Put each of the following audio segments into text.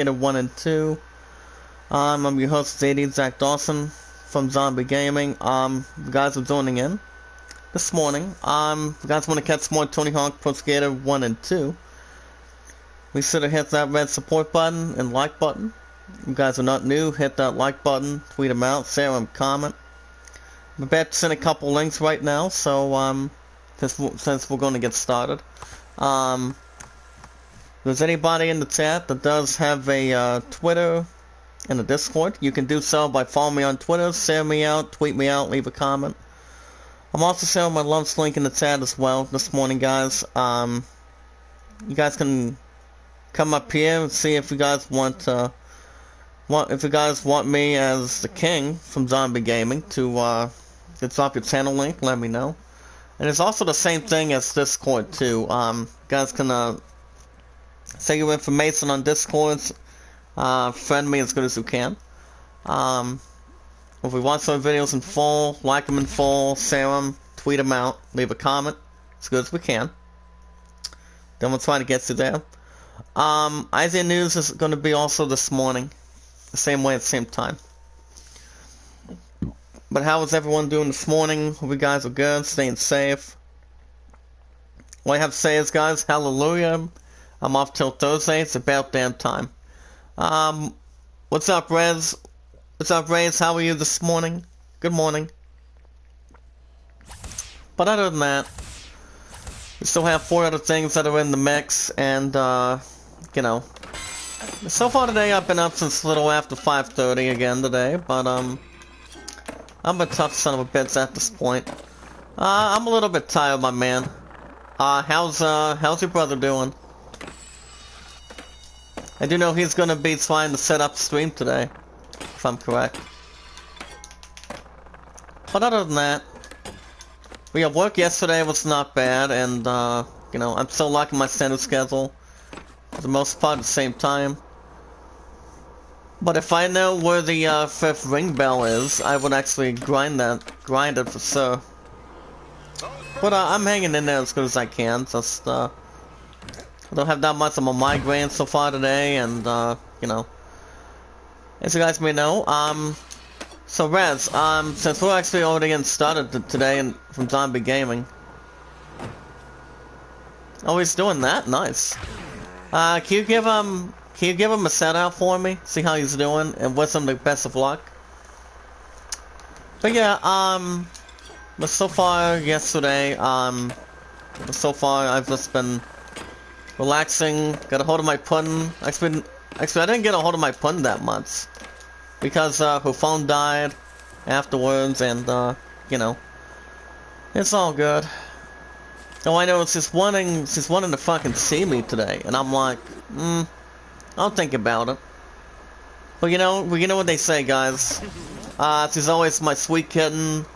1 and 2. I'm your host, ZD Zach Dawson from Zombie Gaming. You guys are joining in this morning. If you guys want to catch more Tony Hawk Pro Skater 1 and 2, be sure to hit that red support button and like button. If you guys are not new, hit that like button, tweet them out, share them, comment. I'm about to send a couple links right now, so since we're going to get started. If there's anybody in the chat that does have a Twitter and a Discord, you can do so by following me on Twitter, share me out, tweet me out, leave a comment. I'm also sharing my lunch link in the chat as well this morning, guys. You guys can come up here and see if you guys want me as the king from Zombie Gaming to drop your channel link. Let me know. And it's also the same thing as Discord too. You guys can say your information on Discord. Friend me as good as you can. If we watch some videos in full, like them in full, share them, tweet them out, leave a comment as good as we can. Then we'll try to get to there. Isaiah News is going to be also this morning, the same way at the same time. But how is everyone doing this morning? Hope you guys are good, staying safe. All I have to say is, guys, hallelujah. I'm off till Thursday. It's about damn time. What's up, Rez? What's up, Rez? How are you this morning? Good morning. But other than that, we still have 4 other things that are in the mix, and, you know. So far today, I've been up since a little after 5:30 again today, but, I'm a tough son of a bitch at this point. I'm a little bit tired, my man. How's your brother doing? I do know he's gonna be trying to set up stream today, if I'm correct. But other than that, we had work yesterday, was not bad, and, you know, I'm still liking my standard schedule. For the most part at the same time. But if I know where the 5th ring bell is, I would actually grind it for sure. But I'm hanging in there as good as I can. Just I don't have that much of a migraine so far today, and you know, as you guys may know, so Rez, since we're actually already getting started today from Zombie Gaming. Oh, he's doing that? Nice. Can you give him a set out for me? See how he's doing, and wish him the best of luck. But yeah, but so far yesterday, so far I've just been relaxing, got a hold of my pudding. Actually I didn't get a hold of my pudding that much, because her phone died afterwards, and you know, it's all good. Oh, I know, she's wanting to fucking see me today, and I'm like, I'll think about it. But you know what they say, guys. She's always my sweet kitten.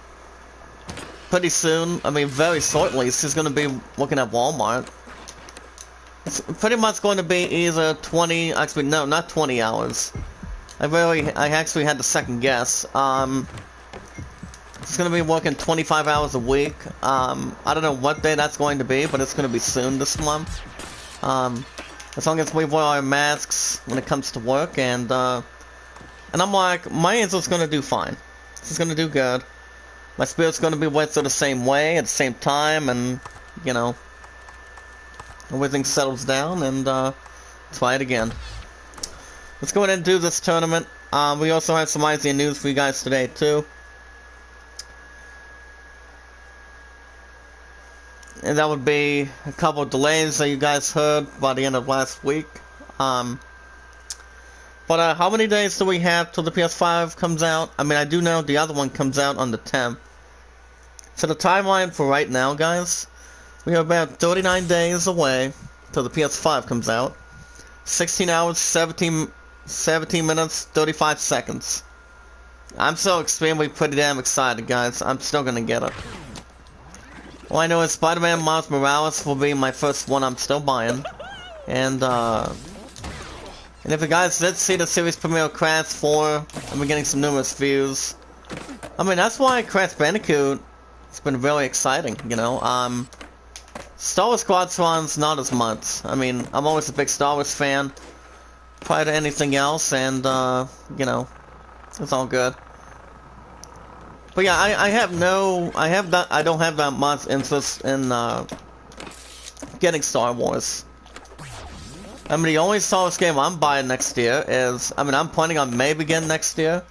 Pretty soon, I mean very shortly, she's gonna be working at Walmart. It's pretty much going to be either 20, actually no, not 20 hours. I actually had the second guess. It's gonna be working 25 hours a week. I don't know what day that's going to be, but it's gonna be soon this month. As long as we wear our masks when it comes to work, and I'm like, my angel's gonna do fine. She's gonna do good. My spirit's gonna be with her the same way at the same time, and you know, everything settles down, and try it again. Let's go ahead and do this tournament. We also have some Isaiah news for you guys today too. And that would be a couple of delays that you guys heard by the end of last week. But how many days do we have till the PS5 comes out? I mean, I do know the other one comes out on the 10th. So the timeline for right now, guys, we are about 39 days away till the PS5 comes out. 16 hours, 17 minutes, 35 seconds. I'm so extremely pretty damn excited, guys. I'm still gonna get it. All I know is Spider-Man Miles Morales will be my first one I'm still buying. And if you guys did see the series premiere of Crash 4, I've been getting some numerous views. I mean, that's why Crash Bandicoot has been really exciting, you know. Star Wars Squadron's not as much. I mean, I'm always a big Star Wars fan. prior to anything else, and you know, it's all good. But yeah, I don't have that much interest in getting Star Wars. I mean, the only Star Wars game I'm buying next year is, I mean, I'm planning on maybe getting next year,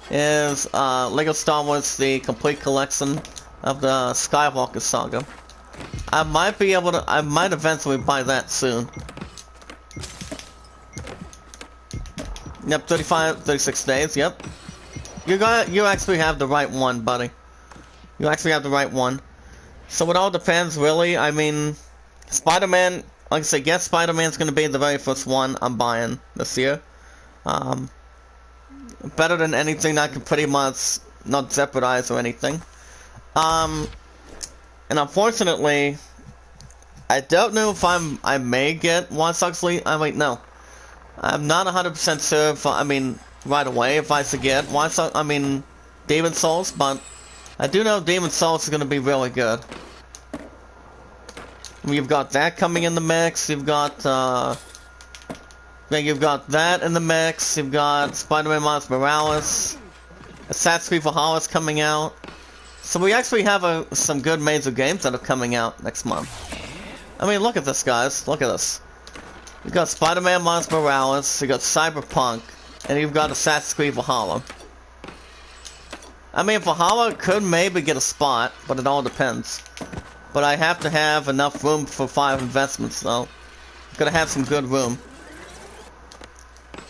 is Lego Star Wars: The Complete Collection of the Skywalker Saga. I might eventually buy that soon. Yep, 36 days, yep. You actually have the right one, buddy. You actually have the right one. So it all depends, really. I mean, Spider-Man, like I said, yes, Spider-Man's gonna be the very first one I'm buying this year. Better than anything that can pretty much not jeopardize or anything. And unfortunately, I don't know if I may get Watch Dogs Legion. Wait, no. I'm not 100% sure if, I mean, right away if I should get Demon Souls, but I do know Demon Souls is going to be really good. You've got that coming in the mix, you've got that in the mix, you've got Spider-Man Miles Morales, Assassin's Creed Valhalla coming out. So we actually have some good major games that are coming out next month. I mean, look at this, guys. Look at this. You've got Spider-Man Miles Morales, you've got Cyberpunk, and you've got Assassin's Creed Valhalla. I mean, Valhalla could maybe get a spot, but it all depends. But I have to have enough room for 5 investments, though. Gotta have some good room.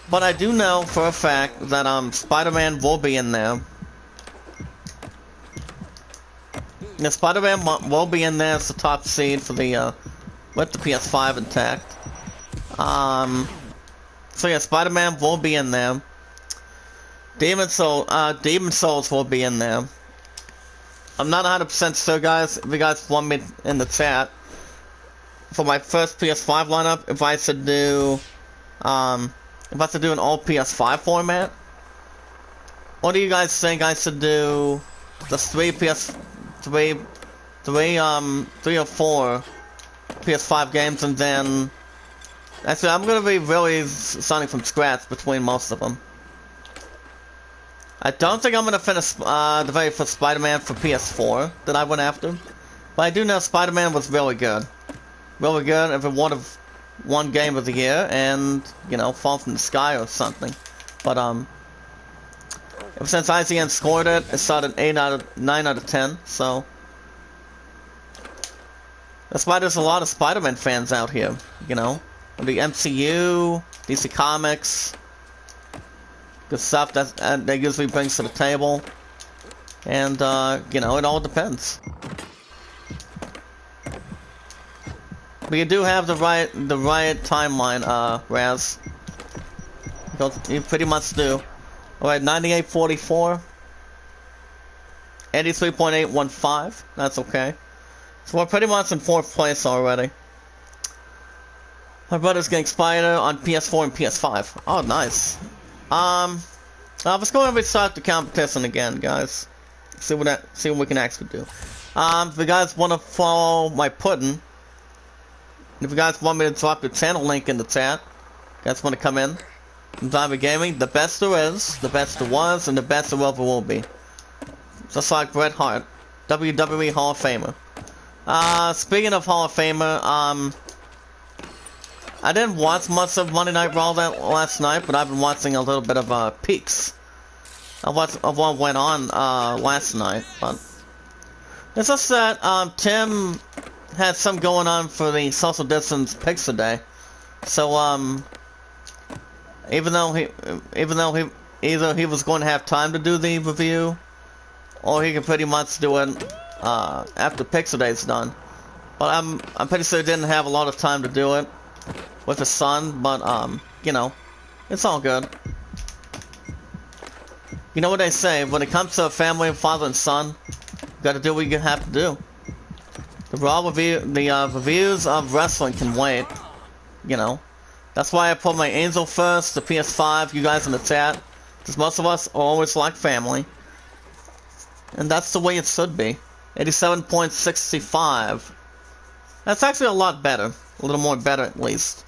But I do know for a fact that Spider-Man will be in there. Yeah, Spider-Man will be in there as the top seed for the with the PS5 intact. So yeah, Spider-Man will be in there. Demon Souls will be in there. I'm not 100% sure, guys. If you guys want me in the chat for my first PS5 lineup, if I should do an all PS5 format, what do you guys think I should do? The three or four PS5 games, and then actually I'm gonna be really starting from scratch between most of them. I don't think I'm gonna finish the very first Spider-Man for PS4 that I went after, but I do know Spider-Man was really good, if it would have won Game of the Year and, you know, Fall from the Sky or something. But ever since IGN scored it, it started 9 out of 10. So that's why there's a lot of Spider-Man fans out here, you know, the MCU, DC Comics. Good stuff that they usually brings to the table, and you know, it all depends. But you do have the right timeline, Raz. You pretty much do. All right, 98.44, 83.815. That's okay. So we're pretty much in 4th place already. My brother's getting Spider on PS4 and PS5. Oh, nice. Let's go and restart the competition again, guys. See what we can actually do. If you guys want to follow my pudding, if you guys want me to drop your channel link in the chat, you guys want to come in, Diamond Gaming, the best there is, the best there was, and the best there ever will be. Just like Bret Hart, WWE Hall of Famer. Speaking of Hall of Famer, I didn't watch much of Monday Night Raw last night, but I've been watching a little bit of peeks of what went on last night. But it's just that Tim had some going on for the social distance picture day, so even though he either he was going to have time to do the review, or he could pretty much do it after picture day's done. But I'm pretty sure he didn't have a lot of time to do it with his son, but you know, it's all good. You know what they say, when it comes to a family, father and son, you gotta do what you have to do. The reviews of wrestling can wait, you know. That's why I put my Angel first, the PS5, you guys in the chat, because most of us always like family. And that's the way it should be. 87.65. That's actually a lot better. A little more better, at least.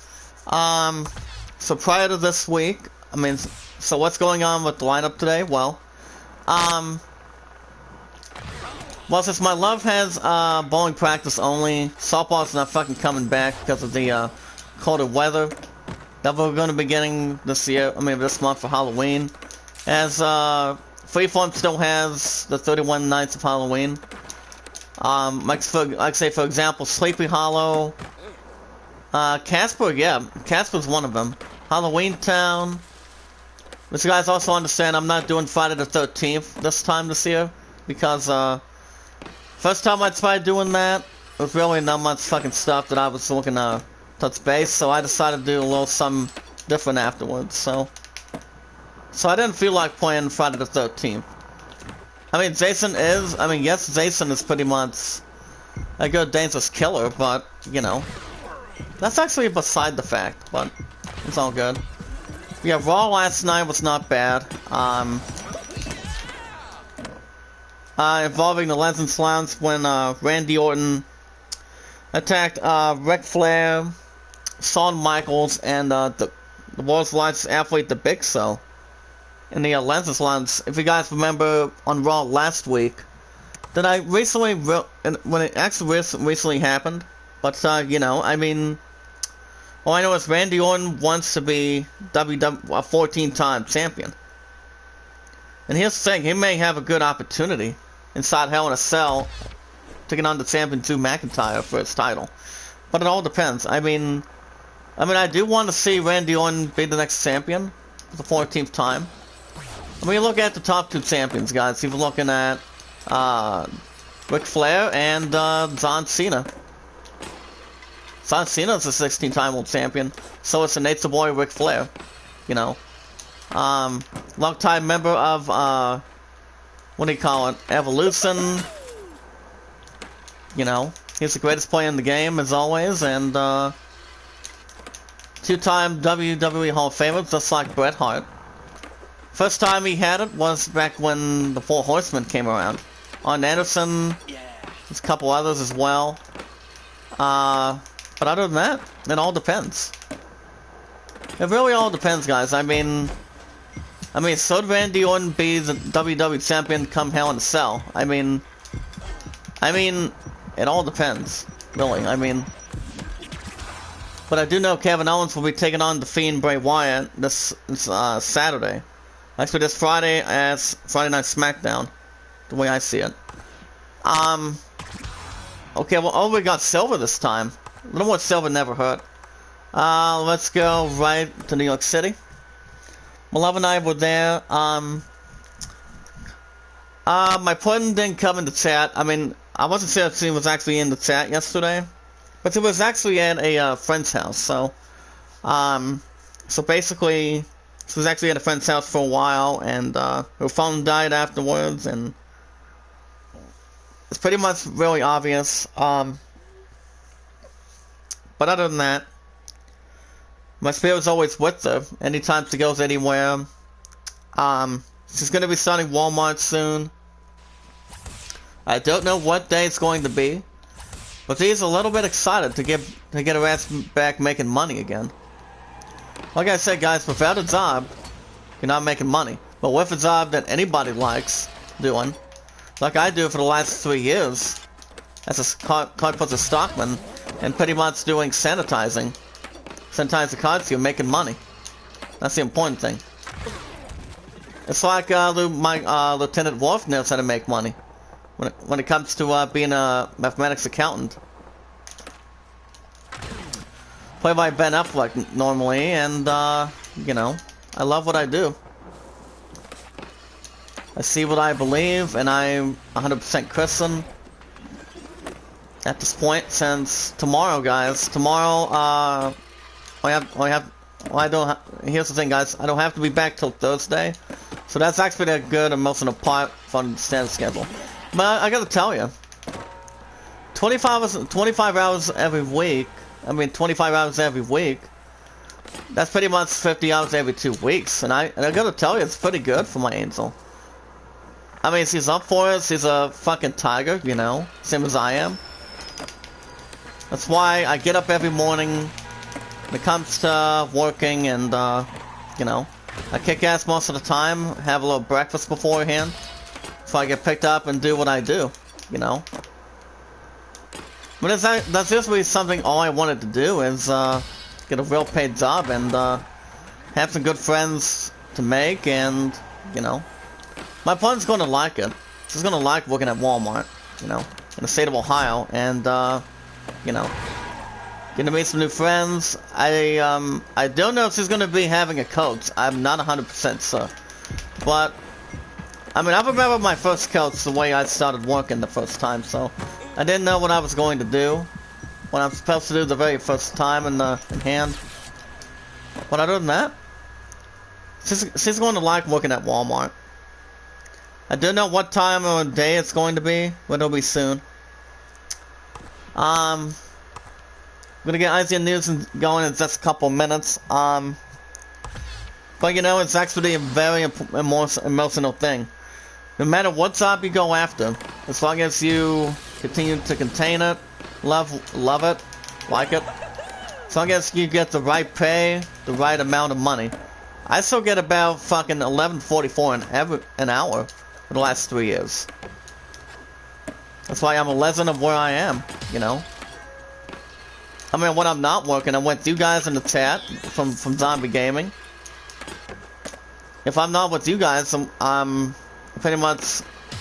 so prior to this week, I mean, so what's going on with the lineup today? Well, since my love has bowling practice only, softball's not fucking coming back because of the colder weather that we're going to be getting this year. I mean, this month for Halloween. As Freeform still has the 31 nights of Halloween. Like say for example, Sleepy Hollow, Casper, yeah, Casper's one of them. Halloween Town. But you guys also understand I'm not doing Friday the 13th this year because first time I tried doing that, it was really not much fucking stuff that I was looking to touch base, so I decided to do a little something different afterwards. So I didn't feel like playing Friday the 13th. I mean, yes, Jason is pretty much a good dangerous killer, but, you know, that's actually beside the fact, but it's all good. Yeah, Raw last night was not bad. Involving the Legends Lounge when Randy Orton attacked Ric Flair, Shawn Michaels, and the world's largest athlete, the Big Show, in the Legends Lounge. If you guys remember on Raw last week, that I recently, when it actually recently happened, but you know, I mean, all I know is Randy Orton wants to be a 14-time champion. And here's the thing, he may have a good opportunity inside Hell in a Cell taking on the champion Drew McIntyre for his title. But it all depends. I mean, I do want to see Randy Orton be the next champion for the 14th time. I mean, look at the top two champions, guys. You're looking at Ric Flair and John Cena. John Cena's a 16-time world champion, so it's the Nature Boy Ric Flair, you know. Long-time member of, what do you call it, Evolution. You know, he's the greatest player in the game, as always, and, two-time WWE Hall of Famer, just like Bret Hart. First time he had it was back when the Four Horsemen came around. Arn Anderson, there's a couple others as well. But other than that, it all depends. It really all depends, guys. I mean, should Randy Orton be the WWE champion come Hell in a Cell? I mean, it all depends, really. I mean, but I do know Kevin Owens will be taking on the Fiend Bray Wyatt this Saturday. Actually, this Friday as Friday Night SmackDown, the way I see it. Okay, well, we got silver this time. A little more silver never hurt. Let's go right to New York City. My love and I were there. My pudding didn't come in the chat. I mean, I wasn't sure if she was actually in the chat yesterday, but she was actually at a friend's house. So basically, she was actually at a friend's house for a while, and her phone died afterwards, and it's pretty much really obvious. But other than that, my spirit's always with her. Anytime she goes anywhere. She's going to be starting Walmart soon. I don't know what day it's going to be, but she's a little bit excited to get her ass back making money again. Like I said, guys, without a job, you're not making money. But with a job that anybody likes doing, like I do for the last 3 years, as a card pusher stockman, and pretty much doing sanitizing the cards, you're making money. That's the important thing. It's like my Lieutenant Worf knows how to make money when it comes to being a mathematics accountant. Played by Ben Affleck normally, and you know, I love what I do. I see what I believe, and I'm 100% Christian at this point. Since tomorrow, guys, here's the thing, guys, I don't have to be back till Thursday, so that's actually a good emotional part from the standard schedule. But I gotta tell you, 25 hours every week. I mean, 25 hours every week. That's pretty much 50 hours every 2 weeks, and I gotta tell you, it's pretty good for my angel. I mean, she's up for it. She's a fucking tiger, you know, same as I am. That's why I get up every morning, when it comes to working and, you know, I kick ass most of the time, have a little breakfast beforehand, before I get picked up and do what I do, you know. But that's usually something all I wanted to do is, get a real paid job and, have some good friends to make and, you know. My partner's gonna like it. She's gonna like working at Walmart, you know, in the state of Ohio, and, you know, getting to meet some new friends. I don't know if she's gonna be having a coach. I'm not 100% sure. But, I mean, I remember my first coach the way I started working the first time, so I didn't know what I was going to do, what I'm supposed to do the very first time in hand. But other than that, she's going to like working at Walmart. I don't know what time or day it's going to be, but it'll be soon. I'm gonna get IGN News going in just a couple minutes. But you know, it's actually a very emotional thing. No matter what job you go after, as long as you continue to contain it, love it, like it, as long as you get the right pay, the right amount of money. I still get about fucking $11.44 an hour for the last 3 years. That's why I'm a legend of where I am, you know. I mean, when I'm not working, I'm with you guys in the chat from Zombie Gaming. If I'm not with you guys, I'm pretty much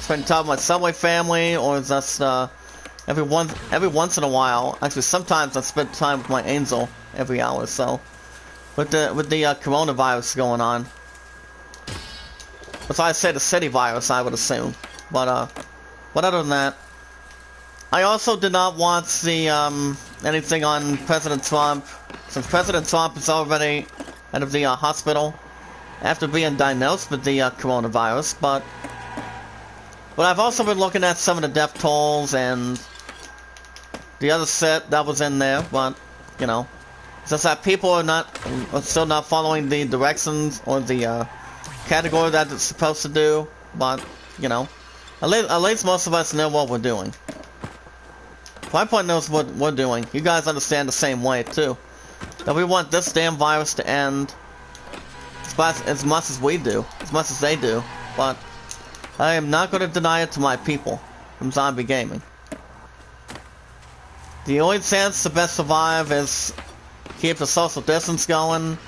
spending time with my Subway family, or just every once in a while. Actually, sometimes I spend time with my angel every hour or so. With the coronavirus going on. That's why I say the city virus, I would assume. But other than that, I also did not want to see anything on President Trump, since President Trump is already out of the hospital after being diagnosed with the coronavirus. But I've also been looking at some of the death tolls and the other set that was in there. But you know, it's just that people are still not following the directions or the category that it's supposed to do. But you know, at least most of us know what we're doing. My point knows what we're doing. You guys understand the same way too. That we want this damn virus to end as much as we do, as much as they do. But I am not going to deny it to my people from Zombie Gaming. The only chance to best survive is keep the social distance going,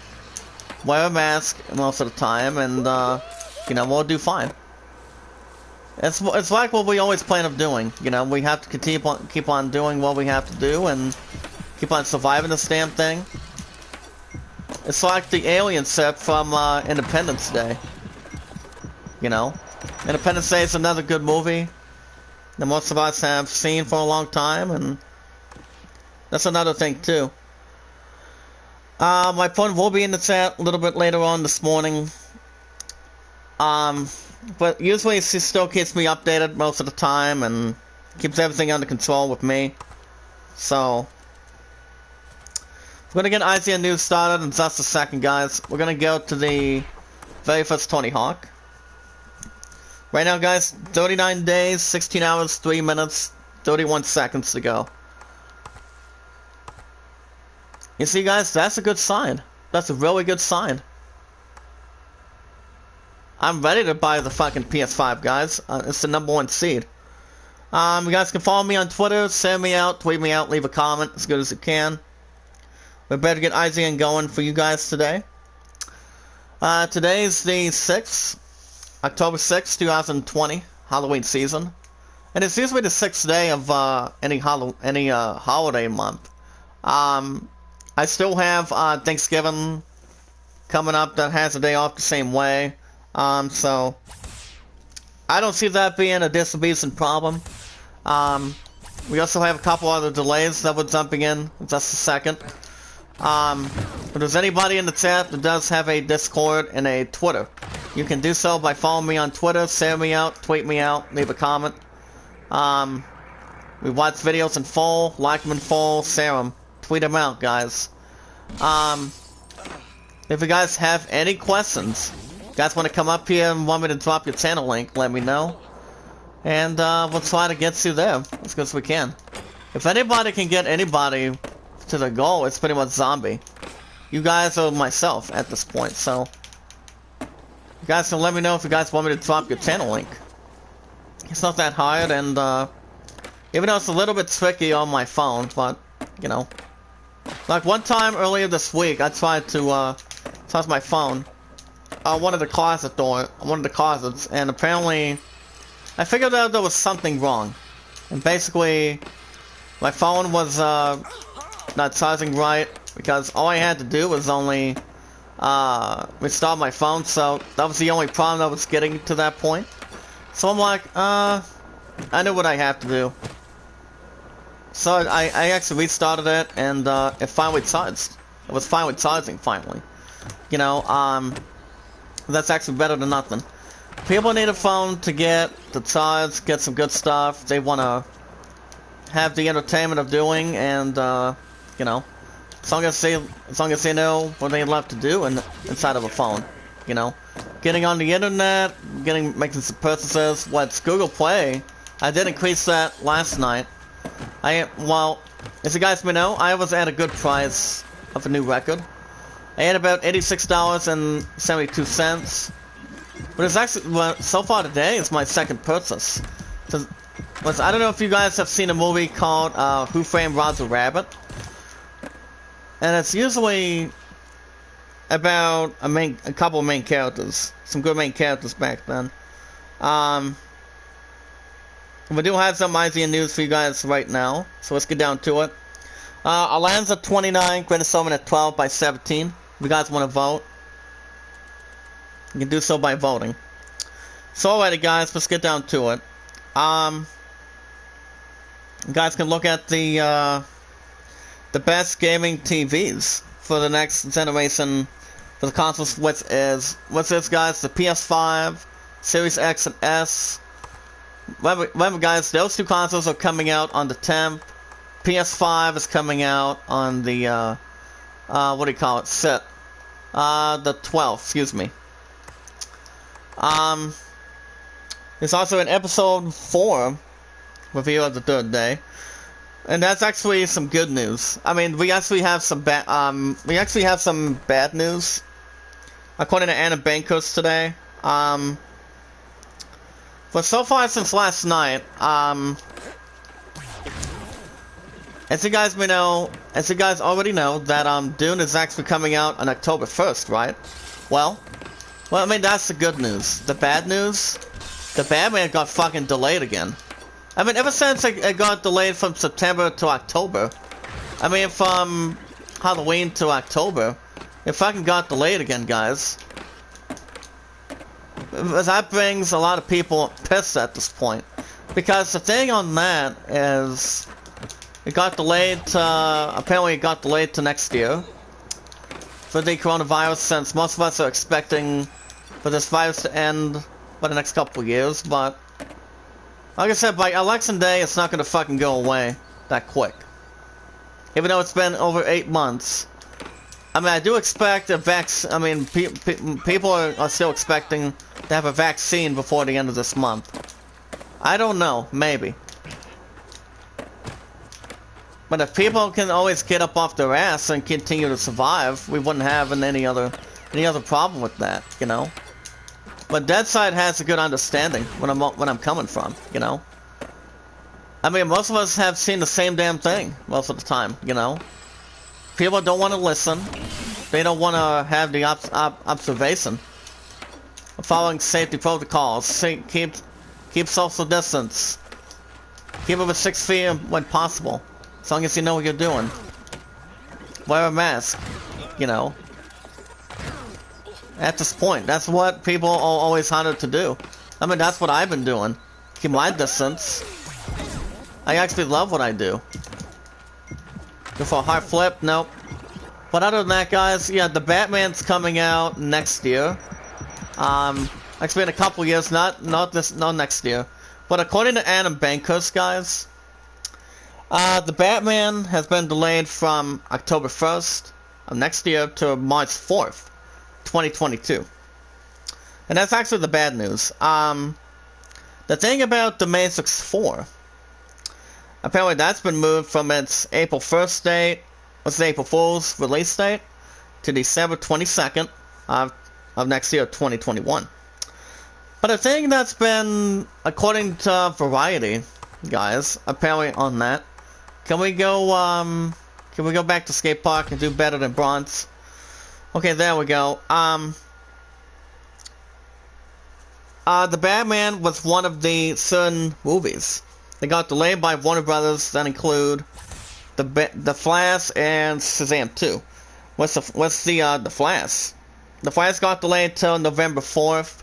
wear a mask most of the time, and you know, we'll do fine. It's like what we always plan of doing. You know, we have to keep on doing what we have to do and keep on surviving this damn thing. It's like the alien set from Independence Day. You know, Independence Day is another good movie that most of us have seen for a long time, and that's another thing too. My phone will be in the chat a little bit later on this morning. But usually she still keeps me updated most of the time and keeps everything under control with me. So we're gonna get IGN News started in just a second, guys. We're gonna go to the very first Tony Hawk. Right now, guys, 39 days, 16 hours, 3 minutes, 31 seconds to go. You see, guys, that's a good sign. That's a really good sign. I'm ready to buy the fucking PS5, guys. It's the #1 seed. You guys can follow me on Twitter, send me out, tweet me out, leave a comment as good as you can. We better get IGN going for you guys today. Today's the 6th, October 6th, 2020, Halloween season. And it's usually the 6th day of any holiday month. I still have Thanksgiving coming up that has a day off the same way. So I don't see that being a decent problem. We also have a couple other delays that we're jumping in just a second. If there's anybody in the chat that does have a Discord and a Twitter, you can do so by following me on Twitter, send me out, tweet me out, leave a comment. We watch videos in full, like them in full, share them, tweet them out, guys. If you guys have any questions, you guys want to come up here and want me to drop your channel link, let me know. And we'll try to get you there as good as we can. If anybody can get anybody to the goal, it's pretty much Zombie. you guys or myself at this point. So you guys can let me know if you guys want me to drop your channel link. It's not that hard, and even though it's a little bit tricky on my phone, but you know, like one time earlier this week, I tried to charge my phone one of the closets, and apparently I figured out there was something wrong, and basically my phone was not charging right, because all I had to do was only restart my phone, so that was the only problem I was getting to that point. So I'm like, I know what I have to do. So I actually restarted it, and it finally charged. It was finally charging, finally. You know, that's actually better than nothing. People need a phone to get the charge, get some good stuff they want to have the entertainment of doing, and you know, as long as they know what they love to do inside of a phone, you know, getting on the internet, making some purchases. What's Google Play? I did increase that last night. Well, as you guys may know, I was at a good price of a new record. I had about $86.72. But it's actually, well, so far today, it's my second purchase. I don't know if you guys have seen a movie called Who Framed Roger Rabbit. And it's usually about a couple of main characters. Some good main characters back then. We do have some IGN news for you guys right now, so let's get down to it. Alanza 29, Greatest Showman at 12 by 17. If you guys want to vote, you can do so by voting. So alrighty guys, let's get down to it. You guys can look at the best gaming TVs for the next generation for the consoles, which is, what's this guys? The PS5, Series X and S. Remember guys, those two consoles are coming out on the 10th. PS5 is coming out on the, what do you call it? The 12th, excuse me. There's also an episode 4 review of the third day. And that's actually some good news. I mean, we actually have some bad news. According to Anna Bankers today. But so far since last night, as you guys already know, that Dune is actually coming out on October 1st, right? Well, I mean, that's the good news. The bad news? The Batman got fucking delayed again. I mean, ever since it got delayed from September to October, I mean, from Halloween to October, it fucking got delayed again, guys. That brings a lot of people pissed at this point. Because the thing on that is, it got delayed to, apparently it got delayed to next year. For the coronavirus, since most of us are expecting for this virus to end by the next couple of years, but like I said, by election day, it's not gonna fucking go away that quick. Even though it's been over 8 months. I mean, I do expect a vaccine. I mean, people are still expecting to have a vaccine before the end of this month. I don't know, maybe. But if people can always get up off their ass and continue to survive, we wouldn't have any other problem with that, you know. But Deadside has a good understanding when I'm coming from, you know. I mean, most of us have seen the same damn thing most of the time, you know. People don't want to listen. They don't want to have the observation of following safety protocols. Keep social distance. Keep it with 6 feet when possible. As long as you know what you're doing. Wear a mask. You know. At this point, that's what people are always hunted to do. I mean, that's what I've been doing. Keep my distance. I actually love what I do. Go for a hard flip? Nope. But other than that, guys, yeah, the Batman's coming out next year. Actually in a couple years, not next year. But according to Adam Bankers, guys, the Batman has been delayed from October 1st of next year to March 4th, 2022. And that's actually the bad news. The thing about The Matrix 4, apparently that's been moved from its April 1st date, what's the April Fool's release date, to December 22nd of next year, 2021. But a thing that's been, according to Variety, guys, apparently on that, can we go back to skate park and do better than bronze? Okay, there we go. The Batman was one of the certain movies. They got delayed by Warner Brothers that include the Flash and Shazam 2. What's the Flash? The Flash got delayed till November 4th.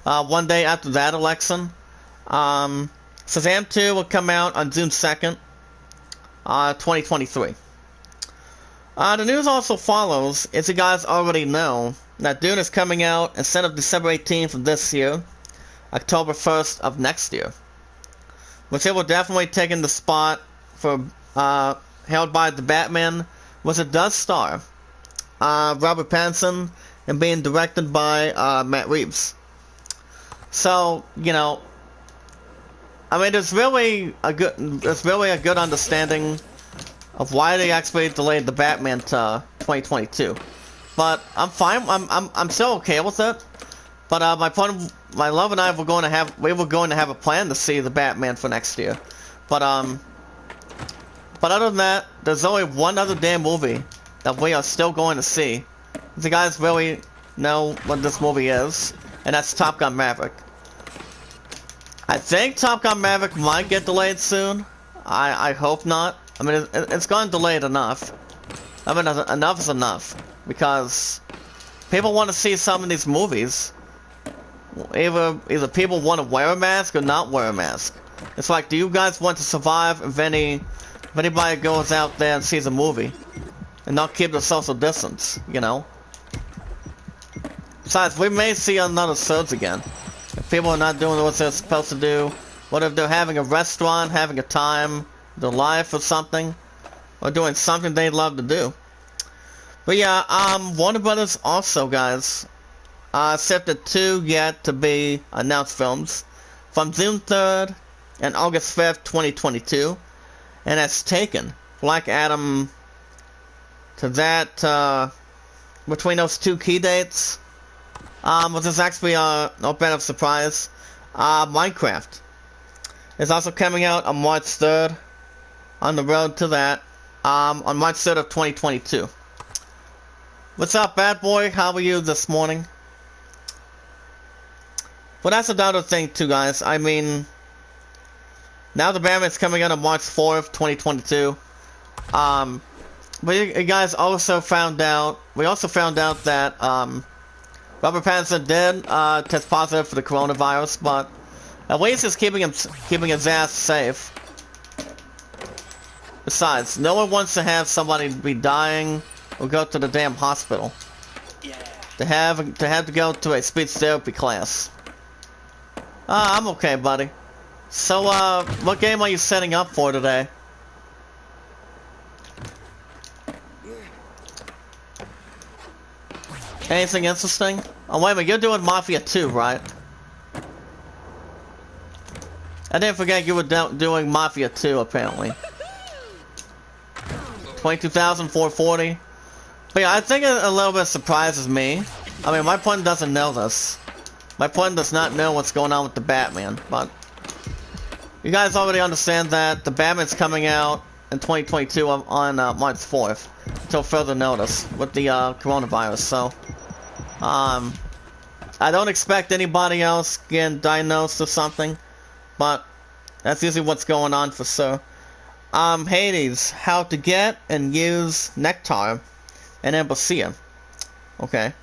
One day after that election. Shazam 2 will come out on June 2nd, 2023. The news also follows, as you guys already know, that Dune is coming out instead of December 18th of this year, October 1st of next year. Which it will definitely take in the spot for held by the Batman, which it does star Robert Pattinson and being directed by Matt Reeves. So, you know, I mean, there's really a good understanding of why they actually delayed the Batman to 2022. But I'm fine. I'm still okay with it. But my love and I were going to have a plan to see the Batman for next year. But other than that, there's only one other damn movie that we are still going to see. If you guys really know what this movie is, and that's Top Gun Maverick. I think Top Gun Maverick might get delayed soon. I hope not. I mean, it's gone delayed enough. I mean, enough is enough. Because people want to see some of these movies. Either people want to wear a mask or not wear a mask. It's like, do you guys want to survive if anybody goes out there and sees a movie? And not keep the social distance, you know? Besides, we may see another surge again. If people are not doing what they're supposed to do, what if they're having a restaurant, having a time, their life or something, or doing something they love to do. But yeah, Warner Brothers also, guys, accepted 2 yet to be announced films from June 3rd and August 5th, 2022, and has taken Black Adam to that, between those 2 key dates. Which is actually not bad of a surprise. Minecraft is also coming out on March 3rd. On the road to that, on March 3rd of 2022. What's up, bad boy? How are you this morning? Well, that's another thing too, guys. I mean, now the Batman's coming out on March 4th, 2022. But you guys also found out. We also found out that Robert Pattinson did test positive for the coronavirus, but at least he's keeping his ass safe. Besides, no one wants to have somebody be dying or go to the damn hospital. To have to go to a speech therapy class. I'm okay, buddy. So, what game are you setting up for today? Anything interesting? Oh, wait a minute, you're doing Mafia 2, right? I didn't forget you were doing Mafia 2, apparently. 22,440. But yeah, I think a little bit surprises me. I mean, my opponent doesn't know this. My opponent does not know what's going on with the Batman, but you guys already understand that the Batman's coming out in 2022 on March 4th, until further notice, with the coronavirus, so I don't expect anybody else getting diagnosed or something, but that's usually what's going on for sure. Hades, how to get and use Nectar and Ambrosia. Okay.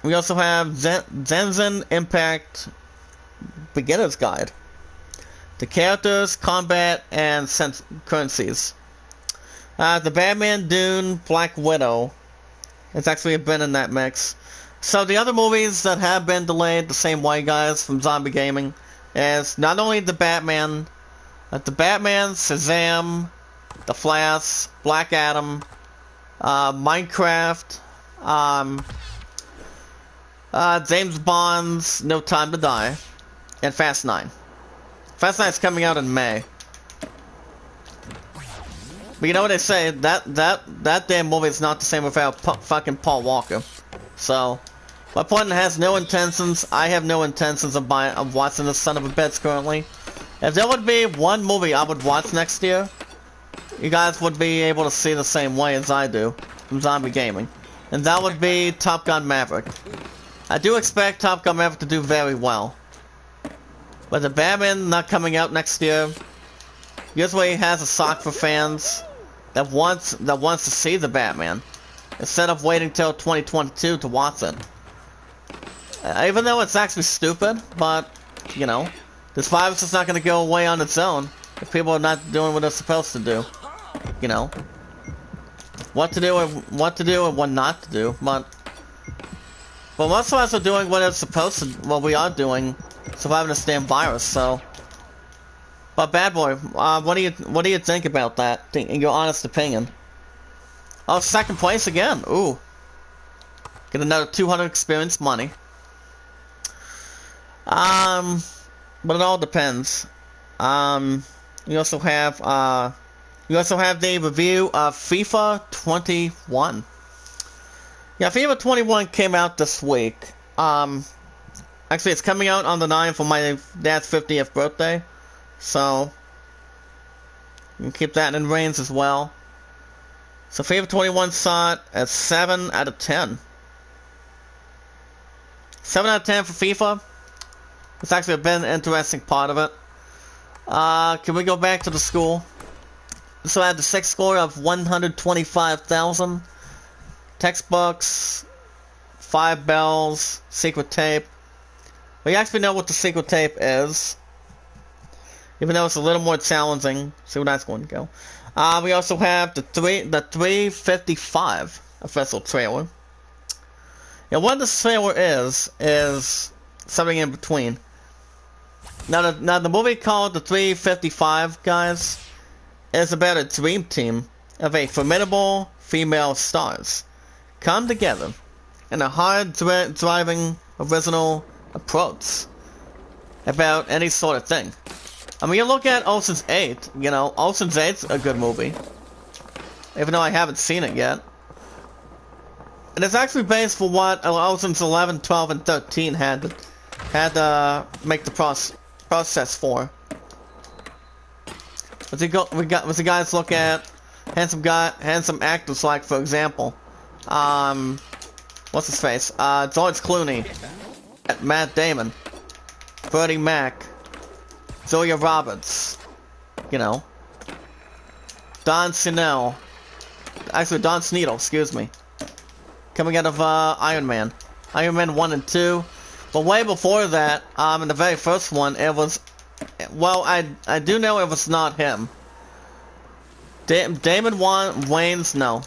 We also have Zenzen Impact Beginner's Guide. The characters, combat, and currencies. The Batman, Dune, Black Widow. It's actually been in that mix. So the other movies that have been delayed the same way, guys, from Zombie Gaming, is not only the Batman, but the Batman, Shazam, The Flash, Black Adam, Minecraft, James Bond's No Time to Die, and Fast 9. Fast 9 is coming out in May. But you know what they say, that damn movie is not the same without fucking Paul Walker. So, my point has no intentions, I have no intentions of watching this son of a bitch currently. If there would be one movie I would watch next year, you guys would be able to see the same way as I do from zombie gaming. And that would be Top Gun Maverick. I do expect Top Gun Maverick to do very well. But the Batman not coming out next year, usually has a sock for fans that wants to see the Batman instead of waiting till 2022 to watch it. Even though it's actually stupid, but you know, this virus is not going to go away on its own if people are not doing what they're supposed to do. You know, what to do and what not to do. But most of us are doing what it's supposed to. What we are doing, surviving this damn virus. So. But Bad Boy, what do you think about that? In your honest opinion? Oh, second place again. Ooh, get another 200 experience money. But it all depends. You also have the review of FIFA 21. Yeah, FIFA 21 came out this week. Actually, it's coming out on the 9th for my dad's 50th birthday. So, you can keep that in range as well. So, FIFA 21 saw it at 7 out of 10. 7 out of 10 for FIFA. It's actually been an interesting part of it. Can we go back to the school? So, I had the 6th score of 125,000. Textbooks, 5 bells, secret tape. We actually know what the secret tape is. Even though it's a little more challenging. See where that's going to go. We also have the 355 official trailer. And what this trailer is something in between. Now the movie called The 355, guys, is about a dream team of a formidable female stars come together in a hard-driving original approach about any sort of thing. I mean, you look at Ocean's 8, you know, Ocean's 8's a good movie. Even though I haven't seen it yet. And it's actually based for what Ocean's 11, 12, and 13 had to make the process for. What's the guys look at handsome actors like, for example, what's his face? George Clooney, Matt Damon, Freddie Mac, Julia Roberts, you know, Don Sneedle, excuse me, coming out of Iron Man 1 and 2, but way before that, in the very first one, it was, well, I do know it was not him. Damon Wayans, no,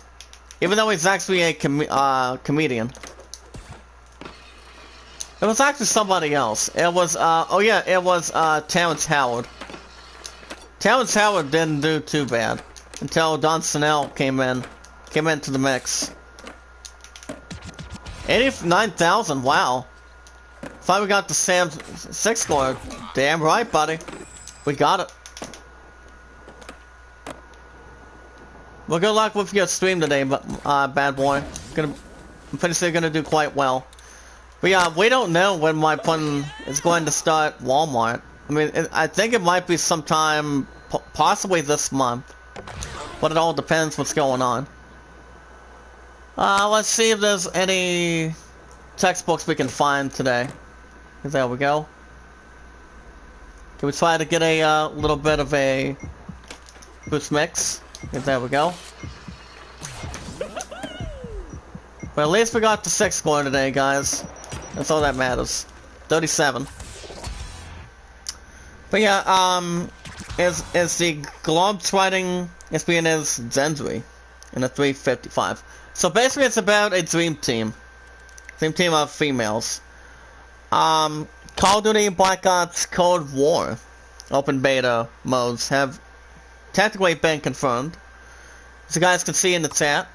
even though he's actually a comedian. It was actually somebody else. It was, it was, Terrence Howard. Terrence Howard didn't do too bad until Don Sneedle came into the mix. 89,000, wow. Finally got the Sam's 6th score. Damn right, buddy. We got it. Well, good luck with your stream today, Bad Boy. I'm pretty sure you're gonna do quite well. But yeah, we don't know when my fun is going to start Walmart. I mean, I think it might be sometime, possibly this month. But it all depends what's going on. Let's see if there's any textbooks we can find today. There we go. Can we try to get a little bit of a boost mix? There we go. But at least we got the 6th score today, guys. That's all that matters. 37. But yeah, is the Globetrotting Espionage Zendry in a 355. So basically it's about a dream team. Dream team of females. Call of Duty Black Ops Cold War open beta modes have technically been confirmed. As you guys can see in the chat.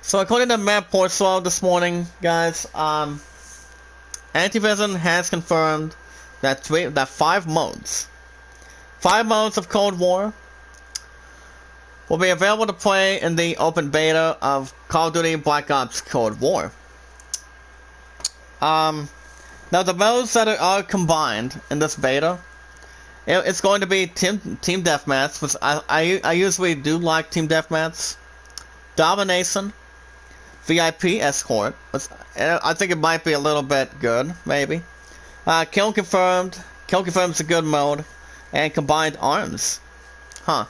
So according to Matt Porcelain this morning, guys, Activision has confirmed that 5 modes. 5 modes of Cold War will be available to play in the open beta of Call of Duty Black Ops Cold War. Now the modes that are combined in this beta, it's going to be team deathmatch, which I usually do like team deathmatch, domination, VIP escort, which I think it might be a little bit good, maybe. Kill confirmed. Kill confirmed is a good mode, and combined arms. Huh.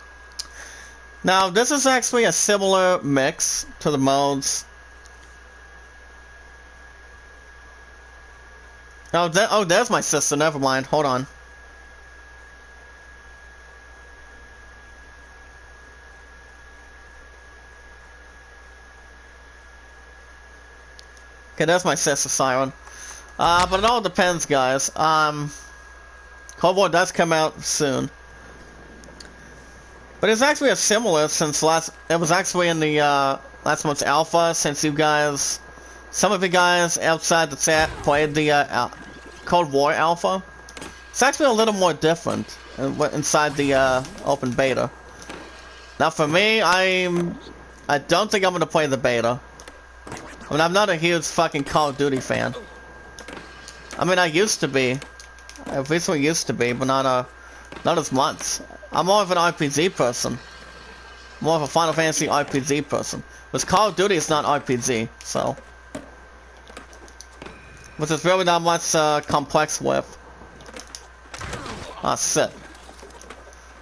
Now this is actually a similar mix to the modes. Oh, there's my sister. Never mind. Hold on. Okay, there's my sister, Siren. But it all depends, guys. Cold War does come out soon. But it's actually a similar since it was actually in the last month's alpha, since you guys, some of you guys outside the chat played the Cold War alpha. It's actually a little more different inside the open beta. Now for me, I don't think I'm gonna play the beta. I mean, I'm not a huge fucking Call of Duty fan. I mean, I used to be. I recently used to be, but not as much. I'm more of an RPG person. More of a Final Fantasy RPG person. Because Call of Duty is not RPG, so. Which is really not much complex with. Ah, shit.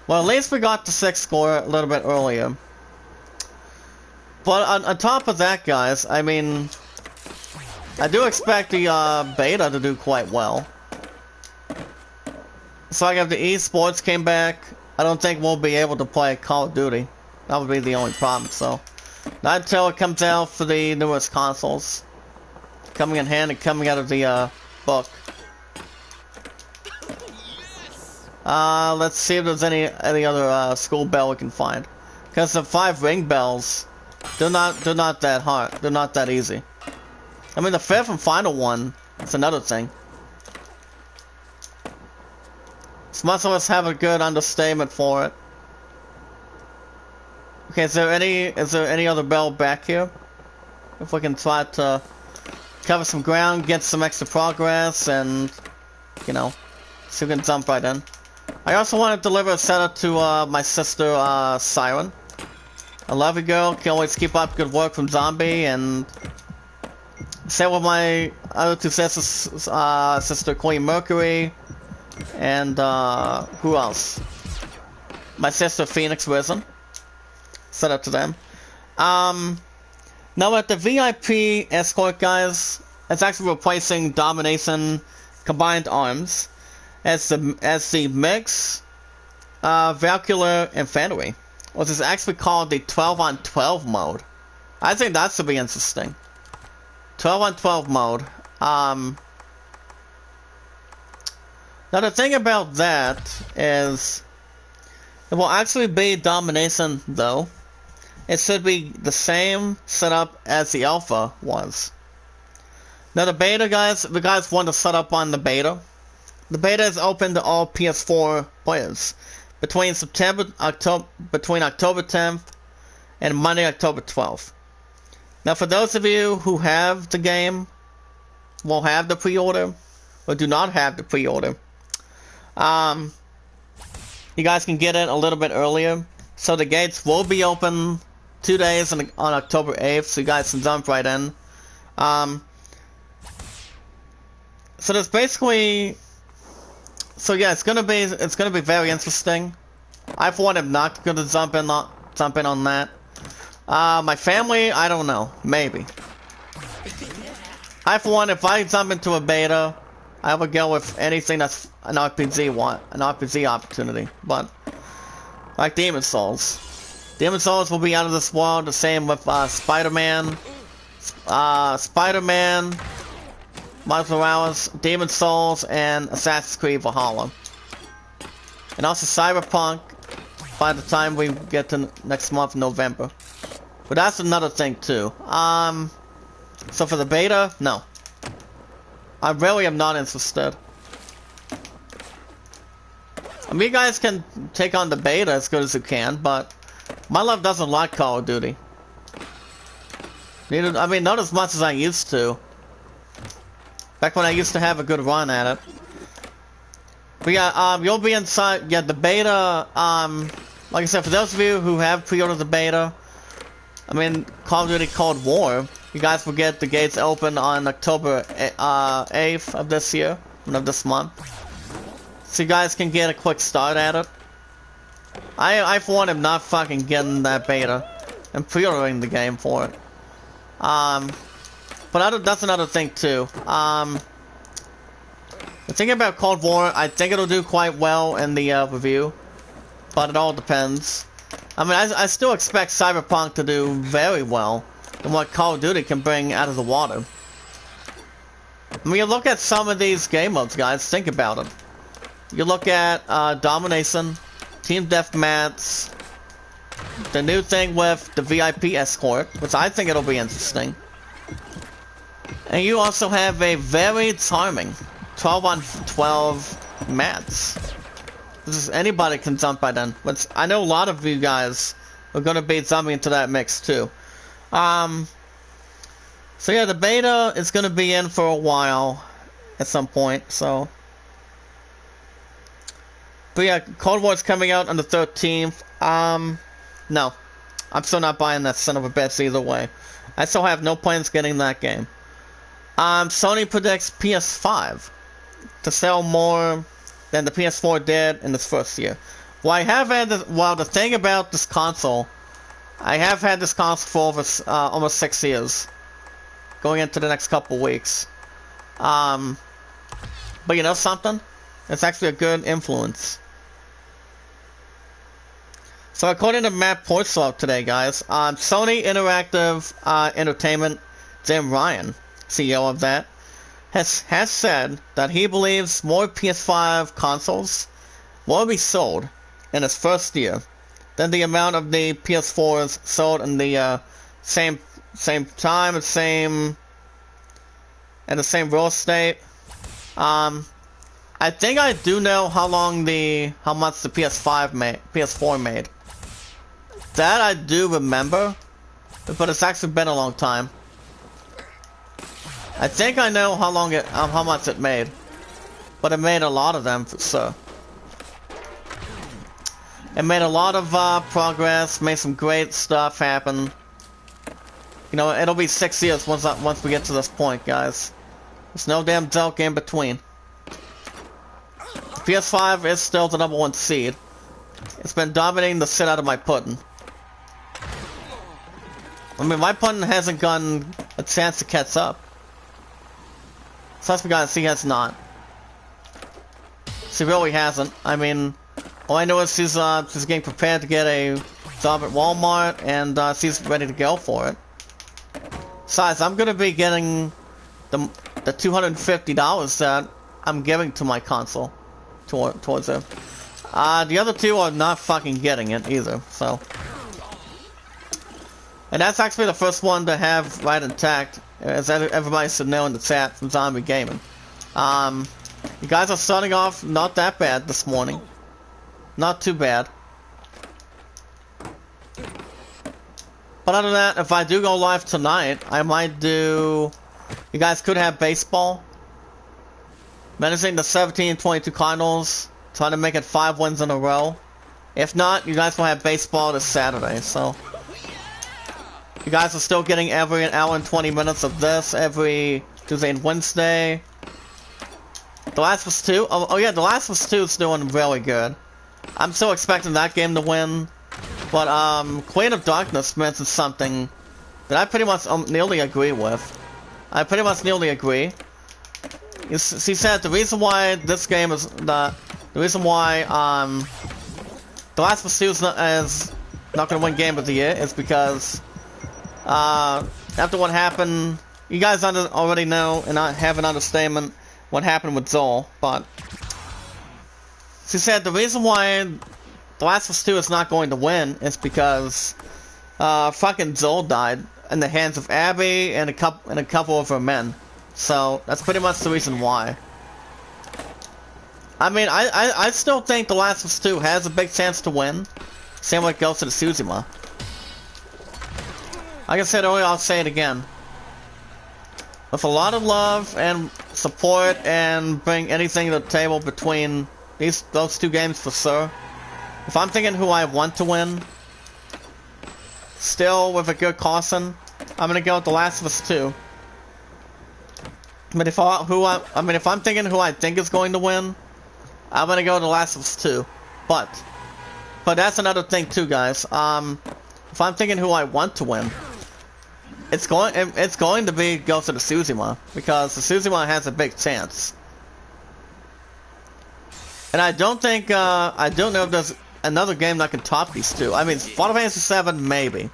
Well, at least we got the 6th score a little bit earlier. But on top of that, guys, I mean, I do expect the beta to do quite well. So like if the esports came back, I don't think we'll be able to play Call of Duty. That would be the only problem, so. Not until it comes out for the newest consoles. Coming in hand and coming out of the book. Let's see if there's any other school bell we can find. Because the 5 ring bells, they're not that hard. They're not that easy. I mean, the 5th and final one, that's another thing. So most of us have a good understatement for it. Okay, is there any other bell back here? If we can try to cover some ground, get some extra progress, and you know, so we can jump right in. I also want to deliver a setup to my sister Siren. I love you, girl. Can always keep up good work from Zombie, and same with my other 2 sisters, sister Queen Mercury, and who else? My sister Phoenix Risen. Set up to them. Now at the VIP escort, guys, it's actually replacing Domination Combined Arms as the mix Valkyrie Infantry, which is actually called the 12-on-12 mode. I think that should be interesting. 12-on-12 mode. Now the thing about that is, it will actually be Domination though. It should be the same setup as the alpha was. Now the beta, guys, if you guys want to set up on the beta, the beta is open to all PS4 players between October 10th and Monday, October 12th. Now for those of you who have the game, will have the pre-order, or do not have the pre-order, you guys can get it a little bit earlier. So the gates will be open 2 days on October 8th, so you guys can jump right in. So there's basically, so yeah, it's gonna be very interesting. I for one am not gonna jump in on that. My family, I don't know, maybe. I for one, if I jump into a beta, I would go with anything that's an RPG opportunity, but like Demon Souls. Demon Souls will be out of this world, the same with Spider-Man, Miles Morales, Demon Souls, and Assassin's Creed Valhalla. And also Cyberpunk by the time we get to next month, November. But that's another thing too. So for the beta, no. I really am not interested. I mean, you guys can take on the beta as good as you can, but my love doesn't like Call of Duty. I mean, not as much as I used to. Back when I used to have a good run at it. But yeah, you'll be inside, yeah, the beta, like I said, for those of you who have pre-ordered the beta, I mean, Call of Duty Cold War, you guys will get the gates open on October 8th of this year, of this month. So you guys can get a quick start at it. I for one, am not fucking getting that beta and pre-ordering the game for it. But that's another thing too. The thing about Cold War, I think it'll do quite well in the review, but it all depends. I mean, I still expect Cyberpunk to do very well in what Call of Duty can bring out of the water. I mean, you look at some of these game modes, guys, think about it. You look at Domination, Team Deathmatch, the new thing with the VIP escort, which I think it'll be interesting. And you also have a very charming 12 on 12 match. Anybody can jump by then. Which I know a lot of you guys are going to be jumping into that mix too. So yeah, the beta is going to be in for a while at some point. So, but yeah, Cold War's coming out on the 13th. No, I'm still not buying that son of a bitch either way. I still have no plans getting that game. Sony predicts PS5 to sell more than the PS4 did in its first year. Well, I have had this, well, the thing about this console, I have had this console for over almost 6 years, going into the next couple weeks. But you know something? It's actually a good influence. So according to Matt Portslove today, guys, Sony Interactive Entertainment, Jim Ryan, CEO of that, has said that he believes more PS5 consoles will be sold in its first year than the amount of the PS4s sold in the same time, the same real estate. I think I do know how much the PS4 made. That I do remember, but it's actually been a long time. I think I know how much it made, but it made a lot of them, so. It made a lot of progress, made some great stuff happen. You know, it'll be 6 years once we get to this point, guys. There's no damn joke in between. PS5 is still the #1 seed. It's been dominating the shit out of my pudding. I mean, my pudding hasn't gotten a chance to catch up. So that's because he has not. She really hasn't. I mean, all I know is she's getting prepared to get a job at Walmart, and she's ready to go for it. Besides, I'm gonna be getting the $250 that I'm giving to my console towards her. The other two are not fucking getting it either, so. And that's actually the first one to have right intact, as everybody should know in the chat from Zombie Gaming. You guys are starting off not that bad this morning. Not too bad. But other than that, if I do go live tonight, I might do... You guys could have baseball. Menacing the 17-22 Cardinals. Trying to make it 5 wins in a row. If not, you guys will have baseball this Saturday, so... You guys are still getting every an hour and 20 minutes of this every Tuesday and Wednesday. The Last of Us 2? Oh yeah, The Last of Us 2 is doing really good. I'm still expecting that game to win. But, Queen of Darkness mentioned something that I pretty much nearly agree with. I pretty much nearly agree. She said the reason why this game is the reason why, The Last of Us 2 is not gonna win Game of the Year is because after what happened, you guys already know and I have an understanding what happened with Joel, but she said the reason why The Last of Us 2 is not going to win is because fucking Joel died in the hands of Abby and a couple of her men. So that's pretty much the reason why. I mean, I still think The Last of Us 2 has a big chance to win. Same like Ghost of Tsushima. Like I said earlier, I'll say it again. With a lot of love and support and bring anything to the table between those two games for sure. If I'm thinking who I want to win, still with a good caution, I'm gonna go with The Last of Us 2. But if I'm thinking who I think is going to win, I'm gonna go with The Last of Us 2. But that's another thing too, guys. If I'm thinking who I want to win, it's going to be Ghost of Tsushima, because the Tsushima has a big chance. And I don't know if there's another game that can top these two. I mean, Final Fantasy VII, maybe.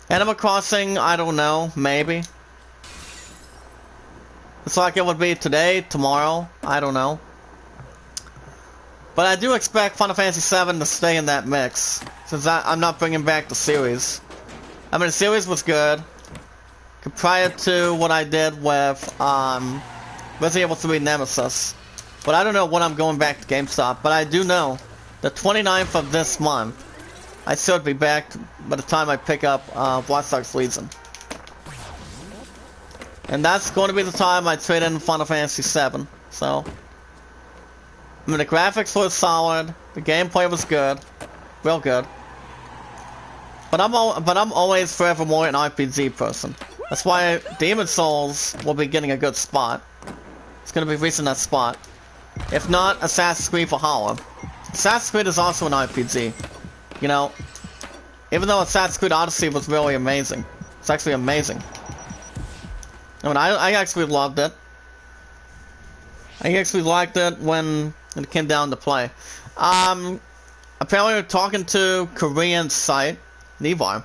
Animal Crossing, I don't know, maybe. It's like it would be today, tomorrow, I don't know. But I do expect Final Fantasy VII to stay in that mix, since I'm not bringing back the series. I mean, the series was good, prior to what I did with Resident Evil 3 Nemesis. But I don't know when I'm going back to GameStop. But I do know the 29th of this month, I should be back by the time I pick up Watch Dogs Legion. And that's going to be the time I trade in Final Fantasy VII. So, I mean, the graphics were solid, the gameplay was good, real good. But I'm always forevermore an RPG person. That's why Demon Souls will be getting a good spot. It's going to be reaching that spot. If not, Assassin's Creed Valhalla. Assassin's Creed is also an RPG. You know, even though Assassin's Creed Odyssey was really amazing. It's actually amazing. I mean, I actually loved it. I actually liked it when it came down to play. Apparently we're talking to Korean site, Levar.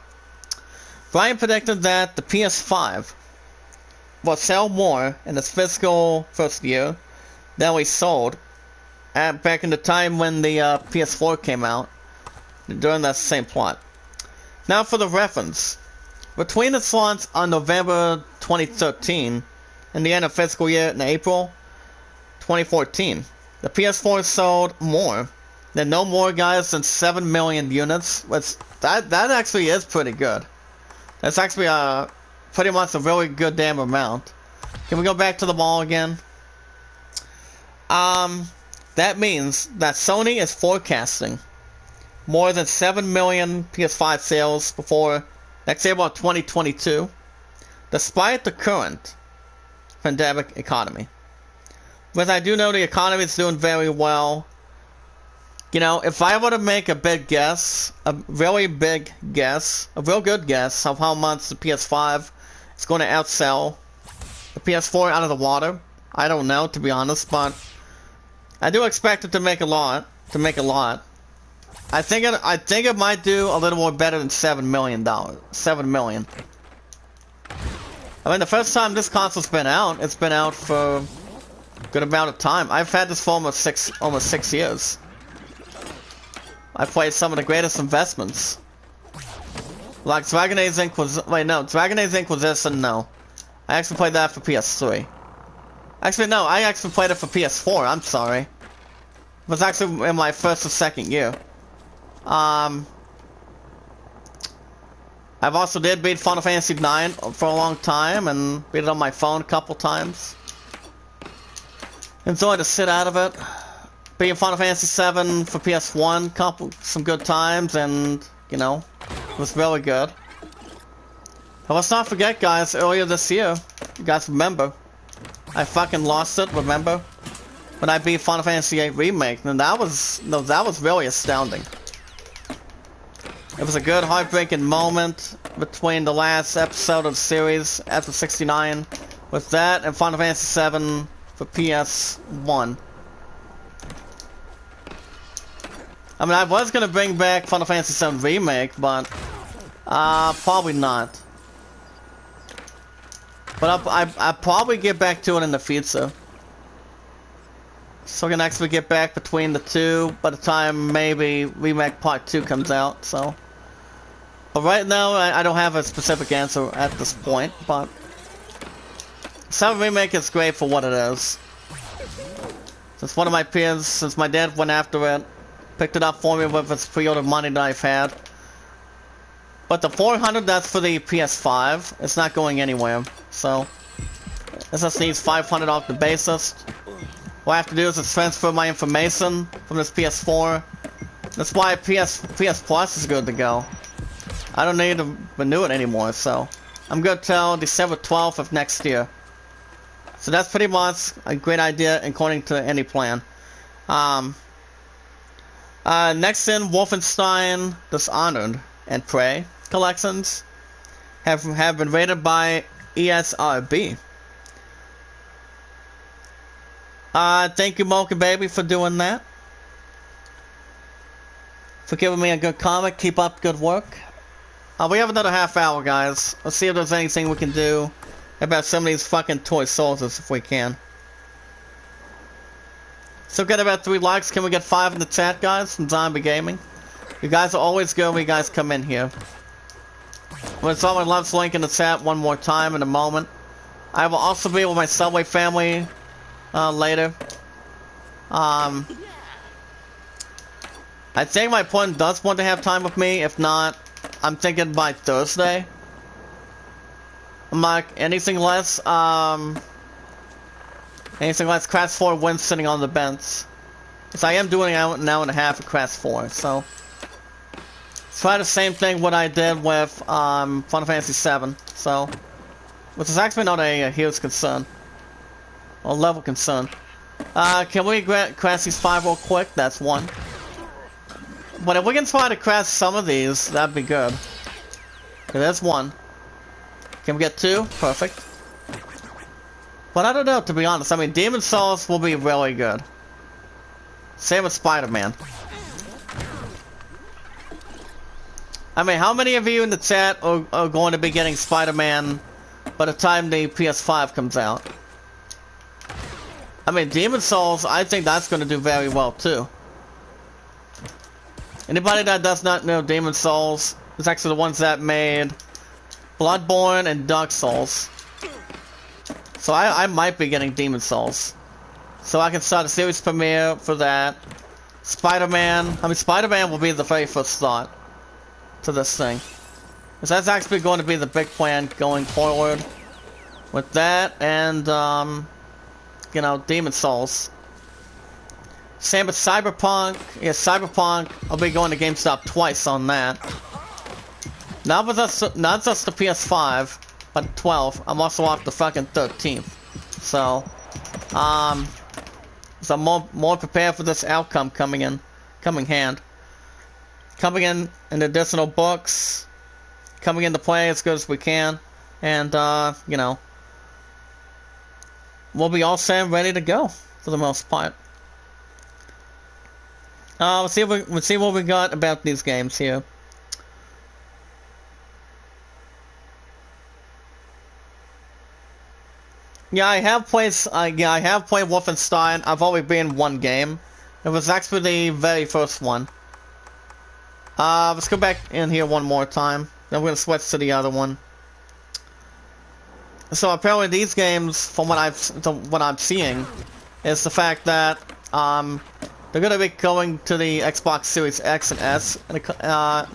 Brian predicted that the PS5 will sell more in its fiscal first year than we sold back in the time when the PS4 came out, during that same plot. Now for the reference. Between its launch on November 2013 and the end of fiscal year in April 2014, the PS4 sold more than no more guys than 7 million units. Which that actually is pretty good. That's actually pretty much a really good damn amount. Can we go back to the mall again? That means that Sony is forecasting more than 7 million PS5 sales before next year, about 2022, despite the current pandemic economy. But I do know the economy is doing very well. You know, if I were to make a big guess, a really big guess, a real good guess of how much the PS5 is going to outsell the PS4 out of the water, I don't know, to be honest, but I do expect it to make a lot. I think it might do a little more better than $7 million. $7 million. I mean, the first time this console's been out, it's been out for a good amount of time. I've had this for almost six years. I played some of the greatest investments. Like Dragon Age Inquisition. Wait, no. Dragon Age Inquisition, no. I actually played that for PS3. Actually, no. I actually played it for PS4. I'm sorry. It was actually in my first or second year. I've also did beat Final Fantasy IX for a long time and beat it on my phone a couple times. Enjoyed the shit out of it. Beating Final Fantasy VII for PS1 some good times, and you know, it was really good. But let's not forget, guys, earlier this year, you guys remember, I fucking lost it, remember? When I beat Final Fantasy VIII Remake, and that was really astounding. It was a good heartbreaking moment between the last episode of the series, episode 69, with that and Final Fantasy VII for PS1. I mean, I was gonna bring back Final Fantasy VII Remake, but probably not. But I'll probably get back to it in the future. So we can actually get back between the two by the time maybe Remake Part 2 comes out, so. But right now, I don't have a specific answer at this point, but 7 Remake is great for what it is. Since one of my peers, since my dad went after it, picked it up for me with his pre-order money that I've had. But the 400, that's for the PS5. It's not going anywhere. So, it just needs 500 off the basis. What I have to do is just transfer my information from this PS4. That's why PS Plus is good to go. I don't need to renew it anymore, so I'm good till December 12th of next year. So that's pretty much a great idea according to any plan. Next in, Wolfenstein Dishonored and Prey collections have been rated by ESRB. Thank you, Mocha Baby, for doing that. For giving me a good comment. Keep up good work. We have another half hour, guys. Let's see if there's anything we can do about some of these fucking toy soldiers if we can. Still get about 3 likes. Can we get 5 in the chat, guys, from Zombie Gaming? You guys are always good when you guys come in here. When someone loves link in the chat one more time in a moment. I will also be with my Subway family later. I think my opponent does want to have time with me. If not, I'm thinking by Thursday. I'm like, anything less Crash 4 wins sitting on the bench. Because I am doing an hour and a half of Crash 4, so. Try the same thing what I did with Final Fantasy 7, so. Which is actually not a huge concern. Or level concern. Can we crash these 5 real quick? That's 1. But if we can try to crash some of these, that'd be good. Okay, there's 1. Can we get 2? Perfect. But I don't know, to be honest. I mean, Demon Souls will be really good. Same with Spider-Man. I mean, how many of you in the chat are going to be getting Spider-Man by the time the PS5 comes out? I mean, Demon Souls, I think that's going to do very well, too. Anybody that does not know Demon Souls is actually the ones that made Bloodborne and Dark Souls. So I might be getting Demon Souls. So I can start a series premiere for that. Spider-Man. I mean, Spider-Man will be the very first thought to this thing. Because that's actually going to be the big plan going forward. With that and, you know, Demon Souls. Same with Cyberpunk. Yeah, Cyberpunk. I'll be going to GameStop twice on that. Not just the PS5, but 12. I'm also off the fucking 13th. So, so I'm more prepared for this outcome coming in additional books, coming into play as good as we can, and you know, we'll be all set and ready to go for the most part. Let's see what we got about these games here. Yeah, I have played Wolfenstein. I've only been in 1 game. It was actually the very first one. Let's go back in here one more time. Then we're gonna switch to the other one. So apparently these games, from what I'm seeing, is the fact that they're gonna be going to the Xbox Series X and S in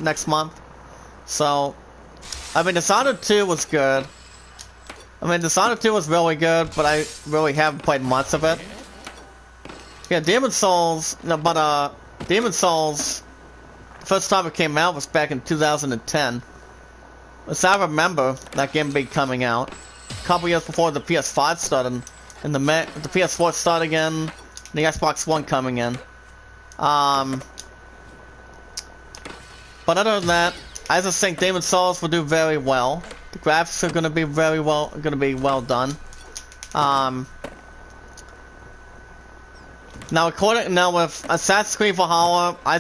next month. So, I mean, Dishonored 2 was good. I mean, Dishonored 2 was really good, but I really haven't played much of it. Yeah, Demon Souls, no, but Demon Souls, the first time it came out was back in 2010. As I remember that game being coming out a couple years before the PS5 started, and the PS4 started again, and the Xbox One coming in. But other than that, I just think Demon Souls will do very well. The graphics are going to be well done. Now with Assassin's Creed Valhalla, I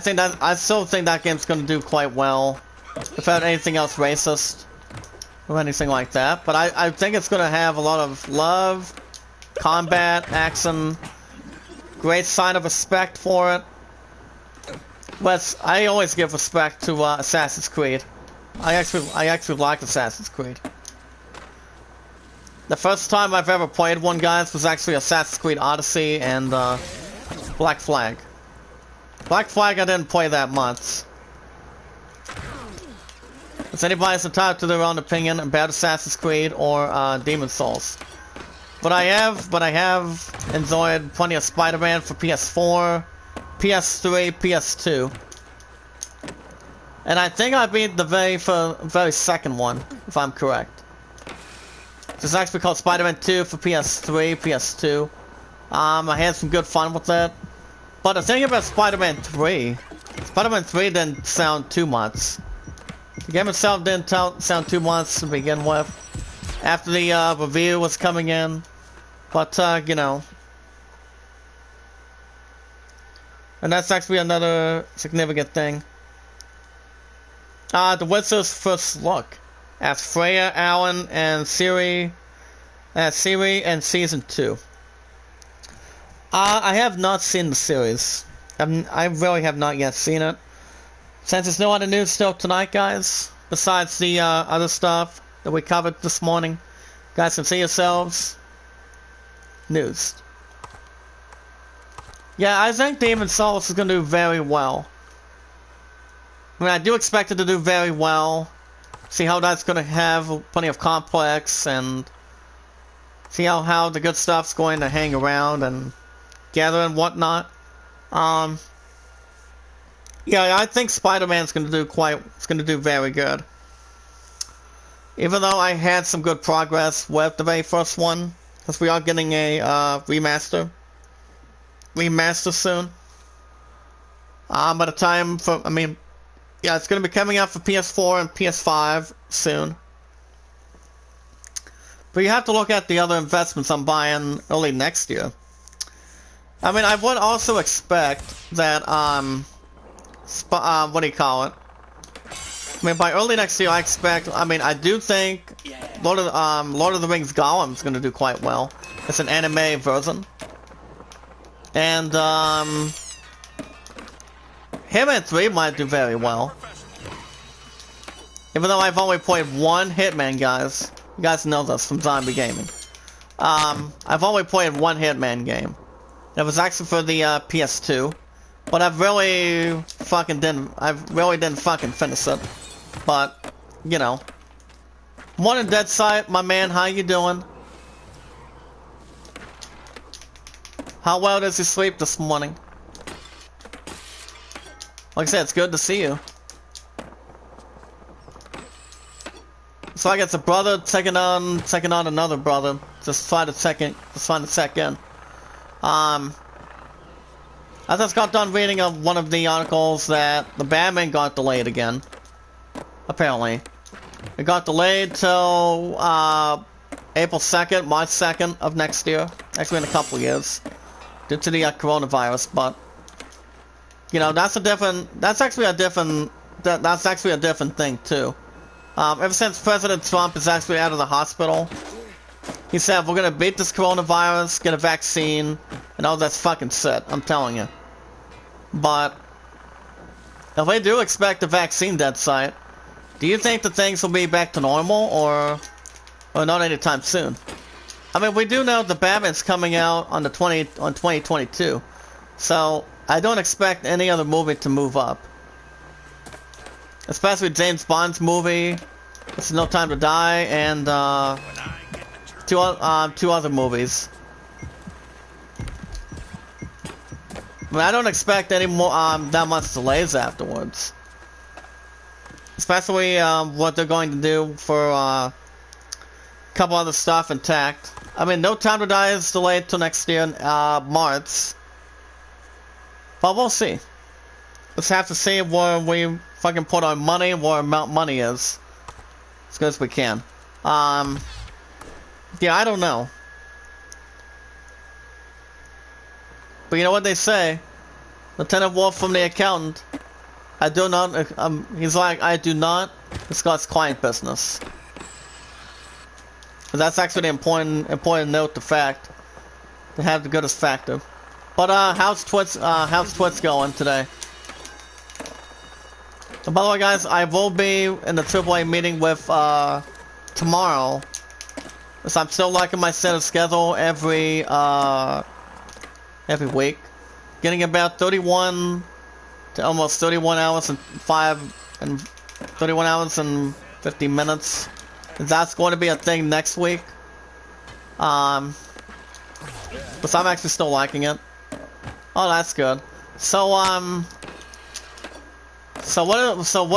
still think that game's going to do quite well, without anything else racist or anything like that. But I think it's going to have a lot of love, combat, action, great sign of respect for it. But I always give respect to Assassin's Creed. I actually like Assassin's Creed. The first time I've ever played one, guys, was actually Assassin's Creed Odyssey, and Black Flag. Black Flag I didn't play that much. It's anybody's entitled to their own opinion about Assassin's Creed or Demon Souls. But I have enjoyed plenty of Spider-Man for PS4, PS3, PS2. And I think I beat the very second one, if I'm correct. It's actually called Spider-Man 2 for PS3, PS2. I had some good fun with it. But the thing about Spider-Man 3 didn't sound too much. The game itself didn't sound too much to begin with. After the review was coming in. But, you know. And that's actually another significant thing. The Wizard's first look at Freya, Alan, and Ciri in Season 2. I have not seen the series. I really have not yet seen it. Since there's no other news still tonight, guys, besides the other stuff that we covered this morning, you guys can see yourselves. News. Yeah, I think Demon Souls is going to do very well. I mean, I do expect it to do very well. See how that's going to have plenty of complex and see how the good stuff's going to hang around and gather and whatnot. Yeah, I think Spider-Man's going to do very good. Even though I had some good progress with the very first one, because we are getting a remaster soon. By the time yeah, it's going to be coming out for PS4 and PS5 soon. But you have to look at the other investments I'm buying early next year. I mean, I would also expect that, what do you call it? I mean, by early next year, I do think Lord of the Rings Gollum is going to do quite well. It's an anime version. And, Hitman 3 might do very well. Even though I've only played one Hitman, guys. You guys know this from Zombie Gaming. I've only played one Hitman game. It was actually for the PS2. But I really didn't fucking finish it. But, you know. Morning Dead Sight, my man, how you doing? How well does he sleep this morning? Like I said, it's good to see you. It's like it's a brother taking on another brother. Just trying to check in. I just got done reading one of the articles that the Batman got delayed again. Apparently. It got delayed till April 2nd, March 2nd of next year. Actually in a couple years. Due to the coronavirus, but you know, that's actually a different thing too. Ever since President Trump is actually out of the hospital, he said we're gonna beat this coronavirus, get a vaccine, and all that's fucking shit, I'm telling you. But if we do expect a vaccine dead site, do you think that things will be back to normal or not anytime soon? I mean, we do know the Batman's coming out on 2022, so I don't expect any other movie to move up. Especially James Bond's movie, It's No Time to Die, and two other movies. I mean, I don't expect any more that much delays afterwards. Especially what they're going to do for a couple other stuff intact. I mean, No Time to Die is delayed till next year, March. But we'll see. Let's have to see where we fucking put our money, where our money is. As good as we can. Yeah, I don't know. But you know what they say? Lieutenant Wolf from The Accountant. I do not, he's like, I do not discuss client business. But that's actually an important note to fact. To have the goodest factor. But how's Twitch going today? And by the way, guys, I will be in the AAA meeting with tomorrow. So I'm still liking my set of schedule every week. getting about 31 to almost 31 hours and 31 hours and 50 minutes. That's going to be a thing next week. But I'm actually still liking it. Oh, that's good. So what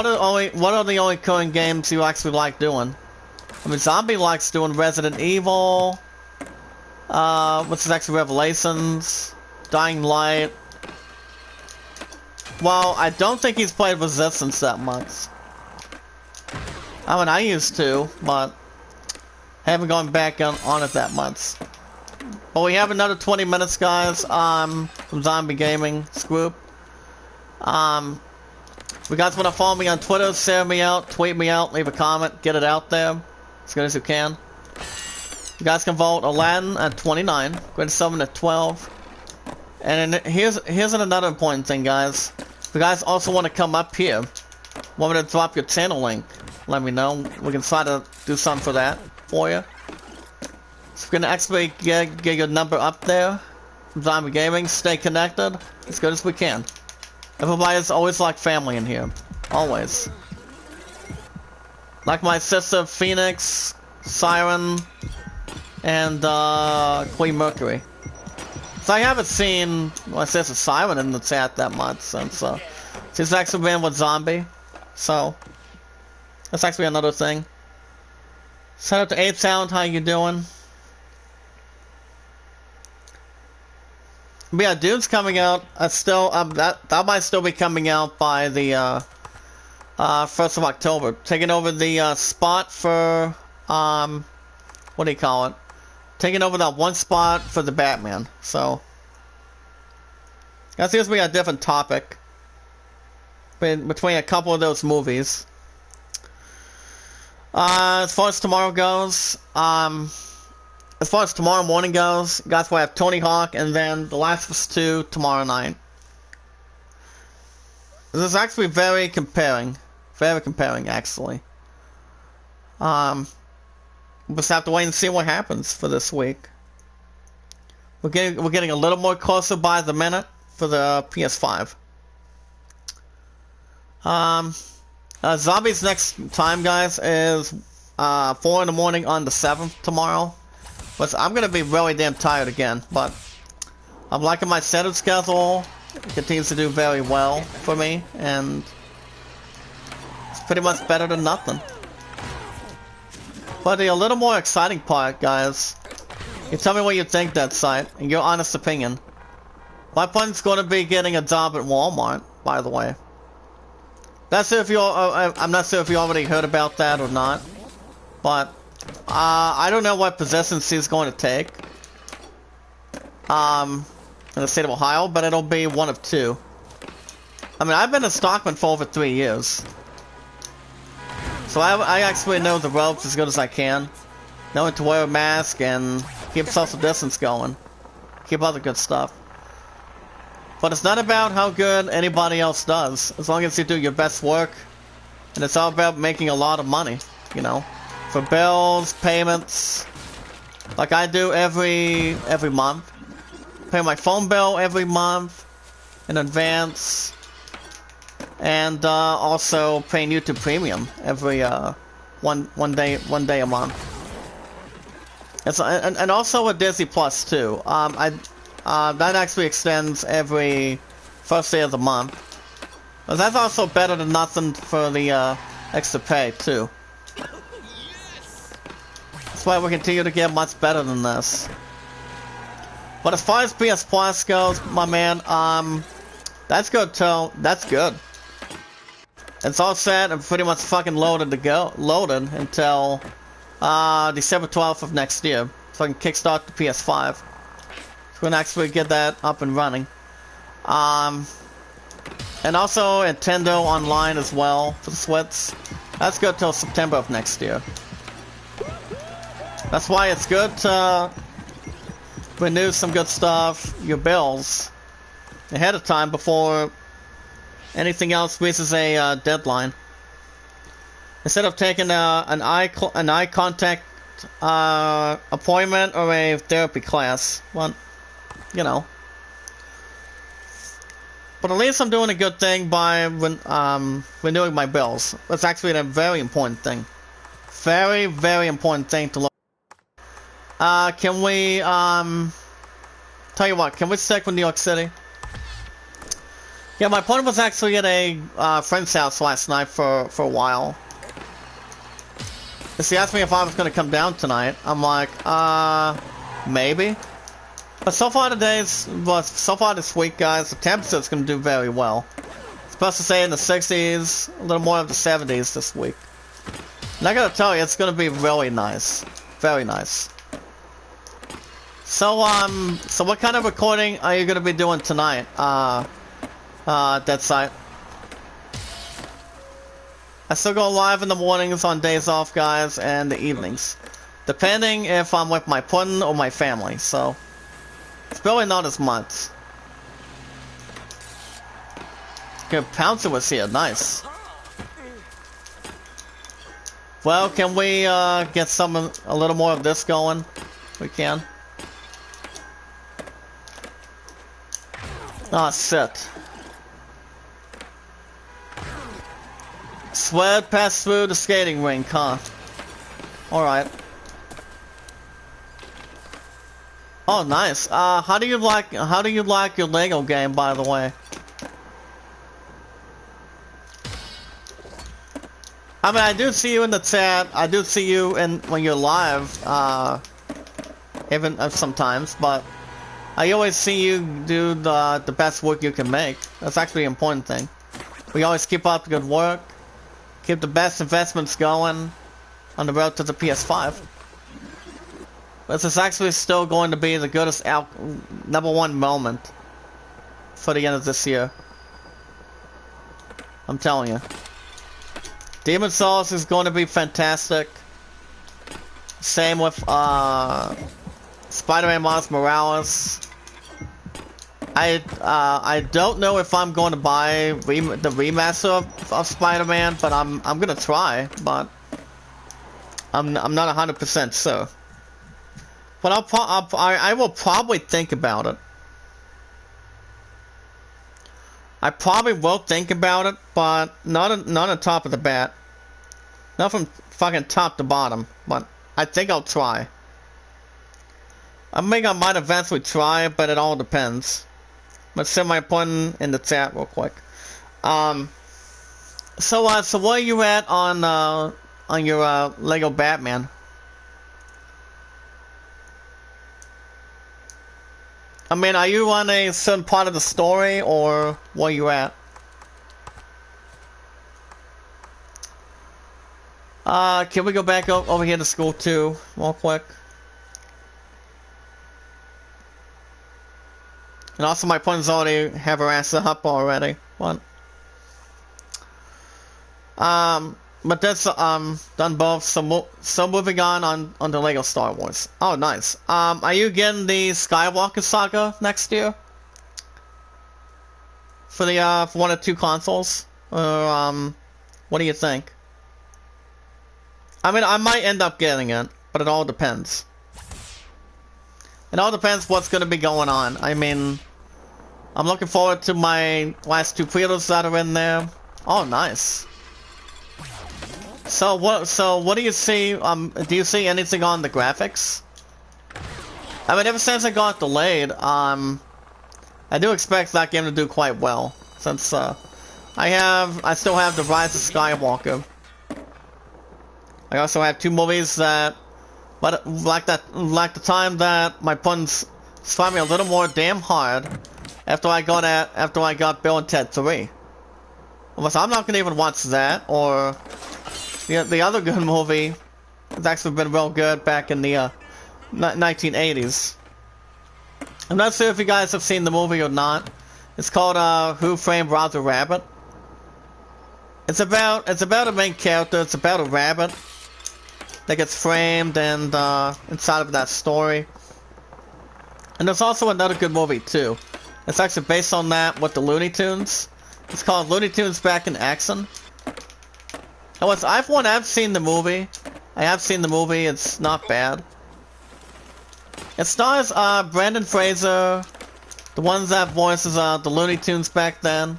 are the only current games you actually like doing? I mean, Zombie likes doing Resident Evil, which is actually Revelations, Dying Light. Well, I don't think he's played Resistance that much. I mean, I used to, but haven't gone back on it that much. But we have another 20 minutes, guys, from Zombie Gaming Group. If you guys want to follow me on Twitter, share me out, tweet me out, leave a comment, get it out there as good as you can. You guys can vote Aladdin at 29, Greatest Summon at 12. And here's another important thing, guys. If you guys also want to come up here, want me to drop your channel link, let me know. We can try to do something for that for you. So we're gonna actually get your number up there from Zombie Gaming. Stay connected as good as we can. Everybody's always like family in here. Always. Like my sister Phoenix, Siren, and Queen Mercury. So I haven't seen my sister Siren in the chat that much since she's actually been with Zombie. So that's actually another thing. Shout out to Ape Sound, how you doing? But yeah, Dune's coming out. That might still be coming out by the 1st of October. Taking over the spot for what do you call it? Taking over that one spot for the Batman. So that seems to be a different topic between a couple of those movies. As far as tomorrow goes, as far as tomorrow morning goes, guys, we'll have Tony Hawk and then The Last of Us 2 tomorrow night. This is actually very comparing actually. We'll just have to wait and see what happens for this week. We're getting a little more closer by the minute for the PS5. Zombie's next time, guys, is 4 in the morning on the 7th tomorrow. But I'm gonna be really damn tired again, but I'm liking my settled schedule. It continues to do very well for me, and it's pretty much better than nothing. But the a little more exciting part, guys, you tell me what you think, that site, and your honest opinion. My plan's gonna be getting a job at Walmart, by the way. That's if you I'm not sure if you already heard about that or not, but I don't know what position she's going to take in the state of Ohio, but it'll be one of two. I mean, I've been a stockman for over 3 years, so I actually know the ropes as good as I can. Knowing to wear a mask and keep social distance going, keep all the good stuff. But it's not about how good anybody else does, as long as you do your best work, and it's all about making a lot of money, you know, for bills, payments, like I do every month. Pay my phone bill every month in advance, and also paying YouTube Premium every one day a month. And also with Disney Plus too. That actually extends every first day of the month. But that's also better than nothing for the extra pay too. That's why we continue to get much better than this. But as far as PS Plus goes, my man, that's good too. That's good. It's all set and pretty much fucking loaded until December 12th of next year, so I can kickstart the PS5. So we can actually get that up and running. And also Nintendo Online as well for the Switch. That's good till September of next year. That's why it's good to renew some good stuff, your bills, ahead of time before anything else reaches a deadline. Instead of taking an eye contact appointment or a therapy class, well, you know, But at least I'm doing a good thing by renewing my bills. That's actually a very important thing. Very, very important thing to look. Can we, tell you what, can we stick with New York City? Yeah, my opponent was actually at a friend's house last night for a while. He asked me if I was going to come down tonight. I'm like, maybe. But so far so far this week, guys, the temperature's going to do very well. It's supposed to stay in the 60s, a little more of the 70s this week. And I gotta tell you, it's going to be really nice. Very nice. So, so what kind of recording are you going to be doing tonight, Dead Site? I still go live in the mornings on days off, guys, and the evenings. Depending if I'm with my puddin' or my family, so... It's really not as much. Good, Pouncer was here, nice. Well, can we, get a little more of this going? We can. Ah, shit. Sled passed through the skating rink, huh? Alright. Oh, nice. How do you like your Lego game, by the way? I mean, I do see you in the chat. I do see you when you're live, even sometimes, but I always see you do the best work you can make. That's actually an important thing. We always keep up the good work. Keep the best investments going on the road to the PS5. This is actually still going to be the goodest #1 moment for the end of this year. I'm telling you. Demon's Souls is going to be fantastic. Same with Spider-Man Miles Morales. I don't know if I'm going to buy the remaster of Spider-Man, but I'm gonna try. But I'm not 100% sure. But I will probably think about it. I probably will think about it, but not on top of the bat. Not from fucking top to bottom, but I think I'll try. I think I might eventually try, but it all depends. Let's send my opponent in the chat real quick. So where are you at on your Lego Batman? I mean, are you on a certain part of the story, or where are you at? Can we go back over here to school too, real quick? And also, my opponents already have her ass up already. What? But that's done both. So moving on the Lego Star Wars. Oh, nice. Are you getting the Skywalker Saga next year? For the for one or two consoles? Or what do you think? I mean, I might end up getting it, but it all depends. It all depends what's going to be going on. I mean, I'm looking forward to my last two pre-orders that are in there. Oh, nice. So what do you see? Do you see anything on the graphics? I mean, ever since it got delayed, I do expect that game to do quite well. Since I still have the Rise of Skywalker. I also have two movies that, but like the time that my puns slapped me a little more damn hard after I got Bill and Ted 3. Almost, I'm not gonna even watch that, or the other good movie has actually been real good back in the 1980s. I'm not sure if you guys have seen the movie or not. It's called Who Framed Roger Rabbit. It's about a main character. It's about a rabbit that gets framed and inside of that story. And there's also another good movie too. It's actually based on that with the Looney Tunes. It's called Looney Tunes Back in Action. I've seen the movie. I have seen the movie. It's not bad. It stars Brandon Fraser, The ones that voices the Looney Tunes back then.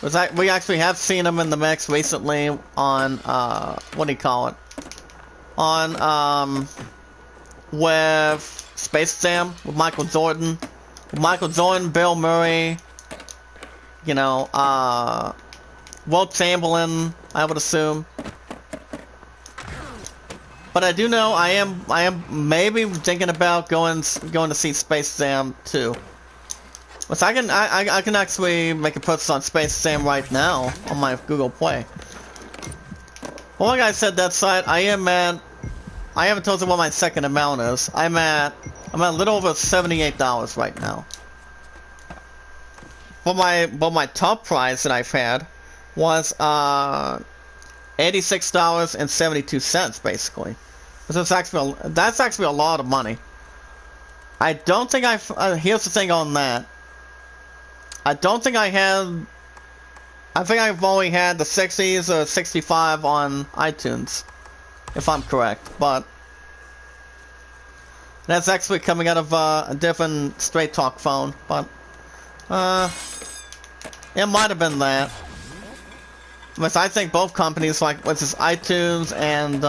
We actually have seen them in the mix recently on, what do you call it? On, with Space Jam, with Michael Jordan. With Michael Jordan, Bill Murray, you know, Wilt Chamberlain, I would assume. But I do know I am maybe thinking about going to see Space Jam 2. Which I can actually make a purchase on Space Jam right now on my Google Play. Well, like I said, that site I haven't told you what my second amount is. I'm at a little over $78 right now. But my top price that I've had was $86.72 basically. That's actually a lot of money. I don't think here's the thing on that. I don't think I have. I think I've only had the 60s or 65 on iTunes, if I'm correct. But that's actually coming out of a different Straight Talk phone. But it might have been that. But I think both companies, like what's this, iTunes and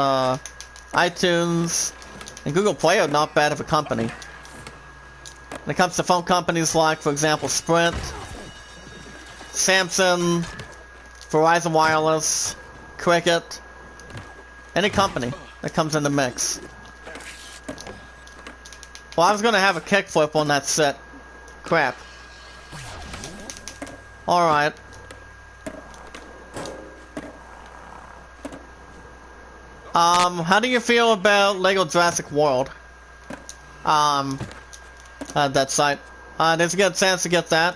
Google Play, are not bad of a company. When it comes to phone companies like, for example, Sprint, Samsung, Verizon Wireless, Cricket, any company that comes in the mix. Well, I was gonna have a kickflip on that set. Crap. Alright. How do you feel about Lego Jurassic World? That site. There's a good chance to get that.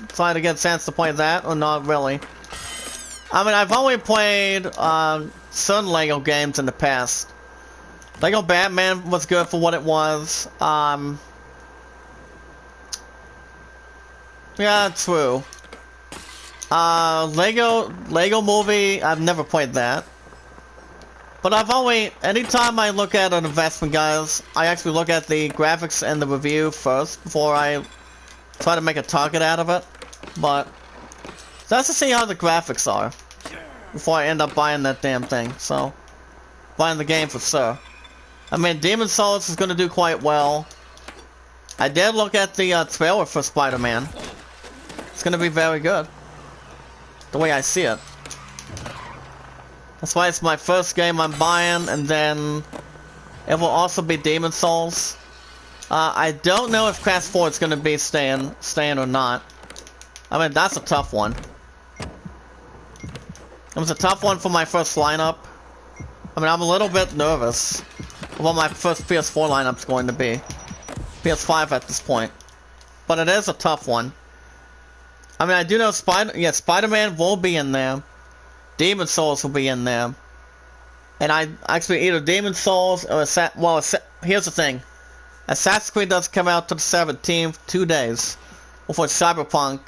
Try to get a chance to play that, or not really. I mean, I've only played certain Lego games in the past. Lego Batman was good for what it was. Yeah, true. Lego Movie, I've never played that. But anytime I look at an investment, guys, I actually look at the graphics and the review first before I try to make a target out of it. But that's to see how the graphics are before I end up buying that damn thing. So, buying the game for sure. I mean, Demon's Souls is going to do quite well. I did look at the trailer for Spider-Man. It's going to be very good. The way I see it. That's why it's my first game I'm buying, and then it will also be Demon's Souls. I don't know if Crash 4 is going to be staying or not. I mean, that's a tough one. It was a tough one for my first lineup. I mean, I'm a little bit nervous of what my first PS4 lineup's going to be. PS5 at this point. But it is a tough one. I mean, I do know Spider-Man will be in there. Demon's Souls will be in there. And I actually either Demon's Souls or here's the thing. Assassin's Creed does come out to the 17th, 2 days before Cyberpunk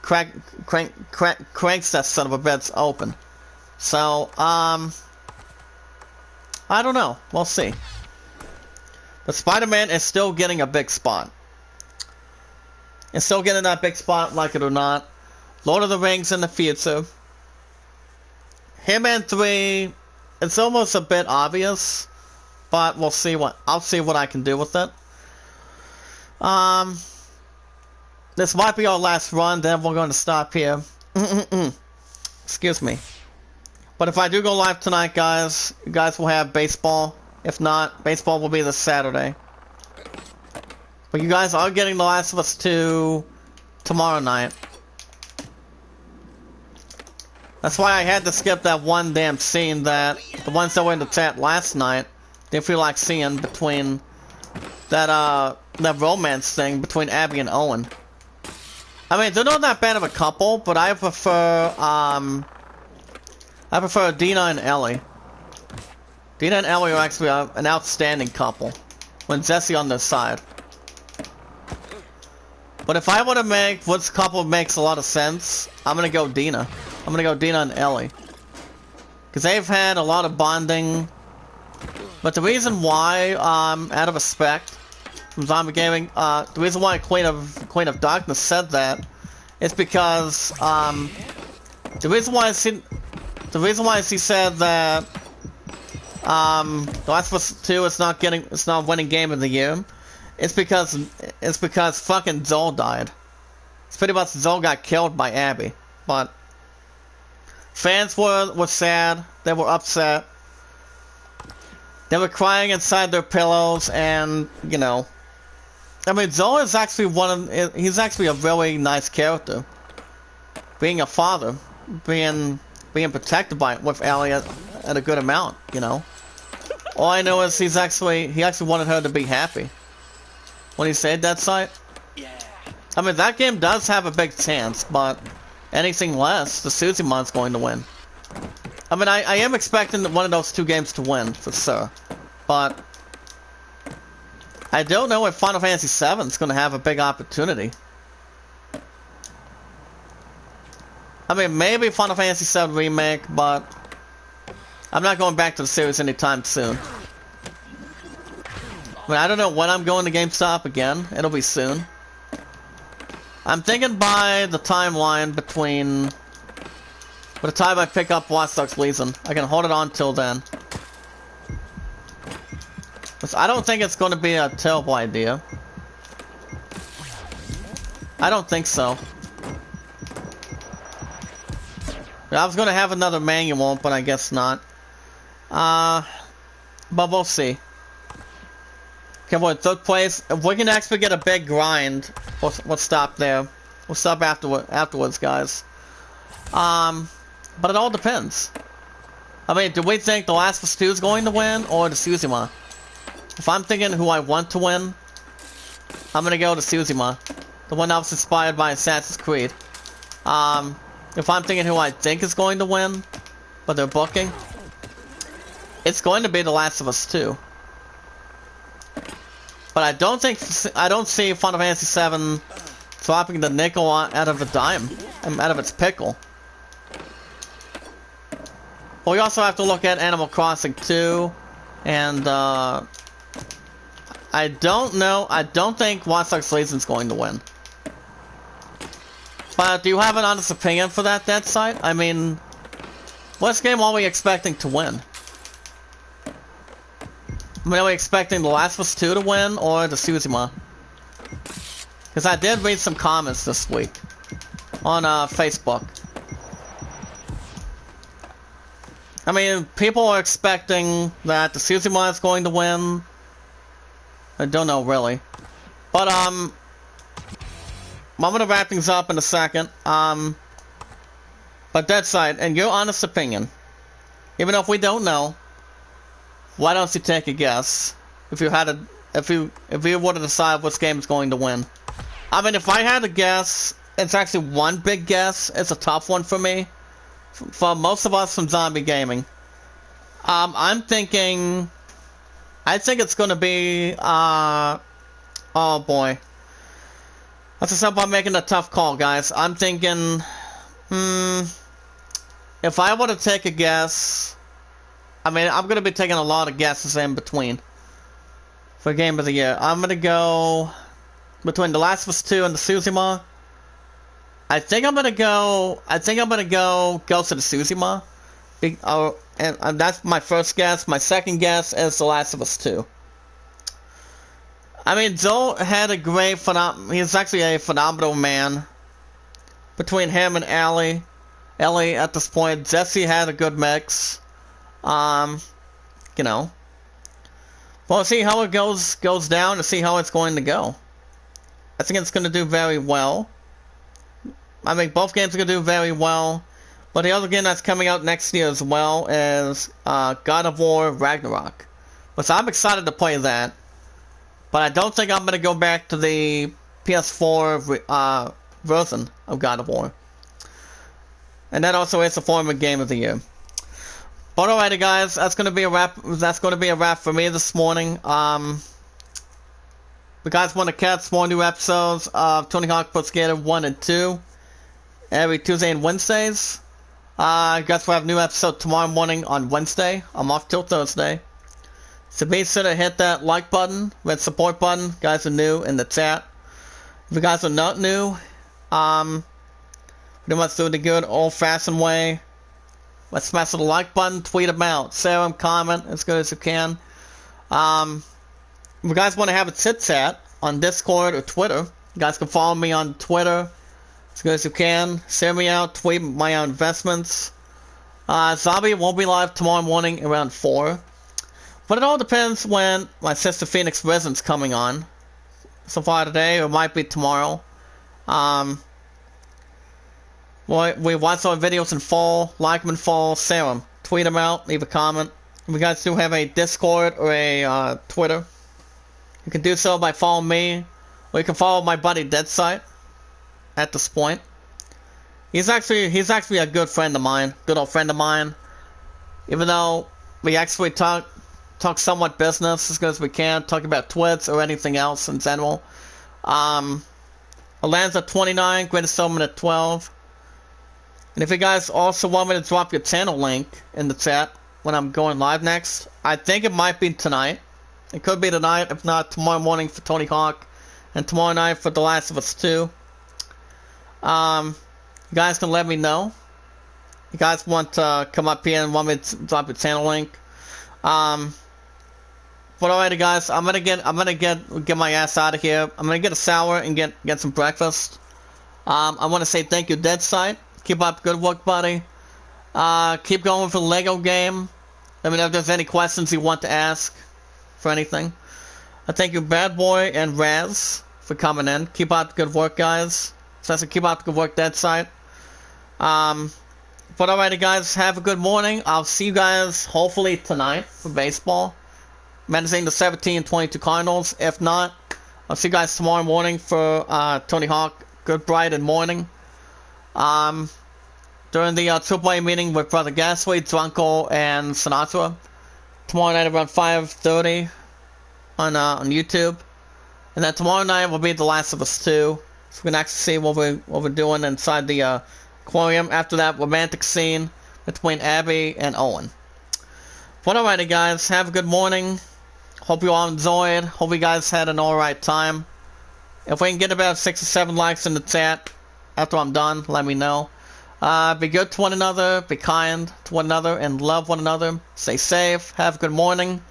cranks that son of a bitch open. So, I don't know. We'll see. But Spider-Man is still getting a big spot. It's still getting that big spot, like it or not. Lord of the Rings in the future. Hitman 3, it's almost a bit obvious, but I'll see what I can do with it. This might be our last run, then we're going to stop here. Excuse me. But if I do go live tonight, guys, you guys will have baseball. If not, baseball will be this Saturday. But you guys are getting The Last of Us 2 tomorrow night. That's why I had to skip that one damn scene that the ones that were in the chat last night didn't feel like seeing between that romance thing between Abby and Owen. I mean, they're not that bad of a couple, but I prefer Dina and Ellie. Dina and Ellie are actually an outstanding couple when Jesse on their side. But if I were to make which couple makes a lot of sense, I'm gonna go Dina. I'm gonna go Dina and Ellie. Because they've had a lot of bonding. But the reason why, out of respect, from Zombie Gaming. The reason why Queen of Darkness said that is because the reason why she said that The Last of Us 2 is not winning Game of the Year. It's because fucking Joel died. It's pretty much Joel got killed by Abby. But fans were sad. They were upset. They were crying inside their pillows, and you know, I mean, Joel is actually he's actually a really nice character. Being a father, being protected with Ellie at a good amount, you know. All I know is he actually wanted her to be happy when he saved that site. I mean, that game does have a big chance, but anything less, the Suzuma's going to win. I mean, I am expecting one of those two games to win, for sure. But I don't know if Final Fantasy VII is going to have a big opportunity. I mean, maybe Final Fantasy VII Remake, but I'm not going back to the series anytime soon. I mean, I don't know when I'm going to GameStop again. It'll be soon. I'm thinking by the timeline between... by the time I pick up Watch Dogs Legion, I can hold it on till then. I don't think it's going to be a terrible idea. I don't think so. I was going to have another manual, but I guess not. But we'll see. Okay, well, third place. If we can actually get a big grind, we'll stop there. We'll stop afterwards, guys. But it all depends. I mean, do we think The Last of Us 2 is going to win, or the Tsushima? If I'm thinking who I want to win, I'm gonna go to Tsushima. The one that was inspired by Assassin's Creed. If I'm thinking who I think is going to win, but they're booking, it's going to be The Last of Us 2. But I don't see Final Fantasy VII dropping the nickel out of a dime, out of its pickle. But we also have to look at Animal Crossing 2, and I don't know. I don't think Watch Dogs Legion is going to win. But do you have an honest opinion for that dead site? I mean, what game are we expecting to win? I mean, are we expecting The Last of Us 2 to win, or the Tsushima? Because I did read some comments this week on Facebook. I mean, people are expecting that the Tsushima is going to win. I don't know, really. But, I'm gonna wrap things up in a second. But Dead Side, in your honest opinion, even if we don't know, why don't you take a guess? If you were to decide which game is going to win. I mean, if I had to guess, it's actually one big guess. It's a tough one for me. For most of us from Zombie Gaming. I'm thinking... I think it's gonna be, oh boy. That's just about making a tough call, guys. I'm thinking, if I were to take a guess, I mean, I'm gonna be taking a lot of guesses in between for Game of the Year. I'm gonna go between The Last of Us 2 and the Tsushima. I think I'm gonna go Ghost of the Tsushima. And that's my first guess. My second guess is The Last of Us 2. I mean, Joel had a great he's actually a phenomenal man. Between him and Ellie at this point, Jesse had a good mix. You know. We'll see how it goes down to see how it's going to go. I think it's going to do very well. I mean, both games are going to do very well. But the other game that's coming out next year as well is God of War Ragnarok. So I'm excited to play that. But I don't think I'm going to go back to the PS4 version of God of War. And that also is a former Game of the Year. But alrighty, guys, that's going to be a wrap. That's going to be a wrap for me this morning. If you guys want to catch more new episodes of Tony Hawk Pro Skater 1 and 2 every Tuesday and Wednesdays. I guess we'll have a new episode tomorrow morning on Wednesday. I'm off till Thursday. So be sure to hit that like button, red support button. Guys are new in the chat. If you guys are not new, pretty much do it the good old-fashioned way. Let's smash the like button, tweet them out, share them, comment as good as you can. If you guys want to have a chit-chat on Discord or Twitter, you guys can follow me on Twitter as good as you can. Share me out, tweet my own investments. Zombie won't be live tomorrow morning around 4. But it all depends when my sister Phoenix Resin's coming on. So far today, or it might be tomorrow. We watch our videos in full, like them in full, share them, tweet them out, leave a comment. If you guys do have a Discord or a Twitter, you can do so by following me, or you can follow my buddy Deadsight at this point. He's actually a good friend of mine, good old friend of mine. Even though we actually talk somewhat business as good as we can, talk about Twitch or anything else in general. Alan's at 29, Greatest Summon at 12. And if you guys also want me to drop your channel link in the chat when I'm going live next, I think it might be tonight. It could be tonight, if not tomorrow morning for Tony Hawk, and tomorrow night for The Last of Us 2. You guys can let me know. You guys want to come up here and want me to drop your channel link. But alrighty guys, I'm gonna get my ass out of here. I'm gonna get a shower and get some breakfast. I want to say thank you, Deadsight. Keep up good work, buddy. Keep going for the Lego game. Let me know if there's any questions you want to ask for anything. I thank you, Bad Boy and Raz, for coming in. Keep up the good work, guys. Especially keep up the good work, Deadsight. But alrighty, guys, have a good morning. I'll see you guys hopefully tonight for baseball. Managing the 17-22 Cardinals. If not, I'll see you guys tomorrow morning for Tony Hawk. Good bright and morning. During the AAA meeting with Brother Gasly, Drunko, and Sinatra. Tomorrow night around 5:30 on YouTube. And then tomorrow night will be The Last of Us 2. So we can actually see what we're doing inside the aquarium. After that romantic scene between Abby and Owen. But alrighty guys, have a good morning. Hope you all enjoyed. Hope you guys had an alright time. If we can get about 6 or 7 likes in the chat after I'm done, let me know. Be good to one another, be kind to one another, and love one another. Stay safe, have a good morning,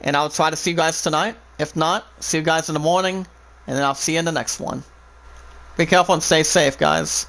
and I'll try to see you guys tonight. If not, see you guys in the morning, and then I'll see you in the next one. Be careful and stay safe, guys.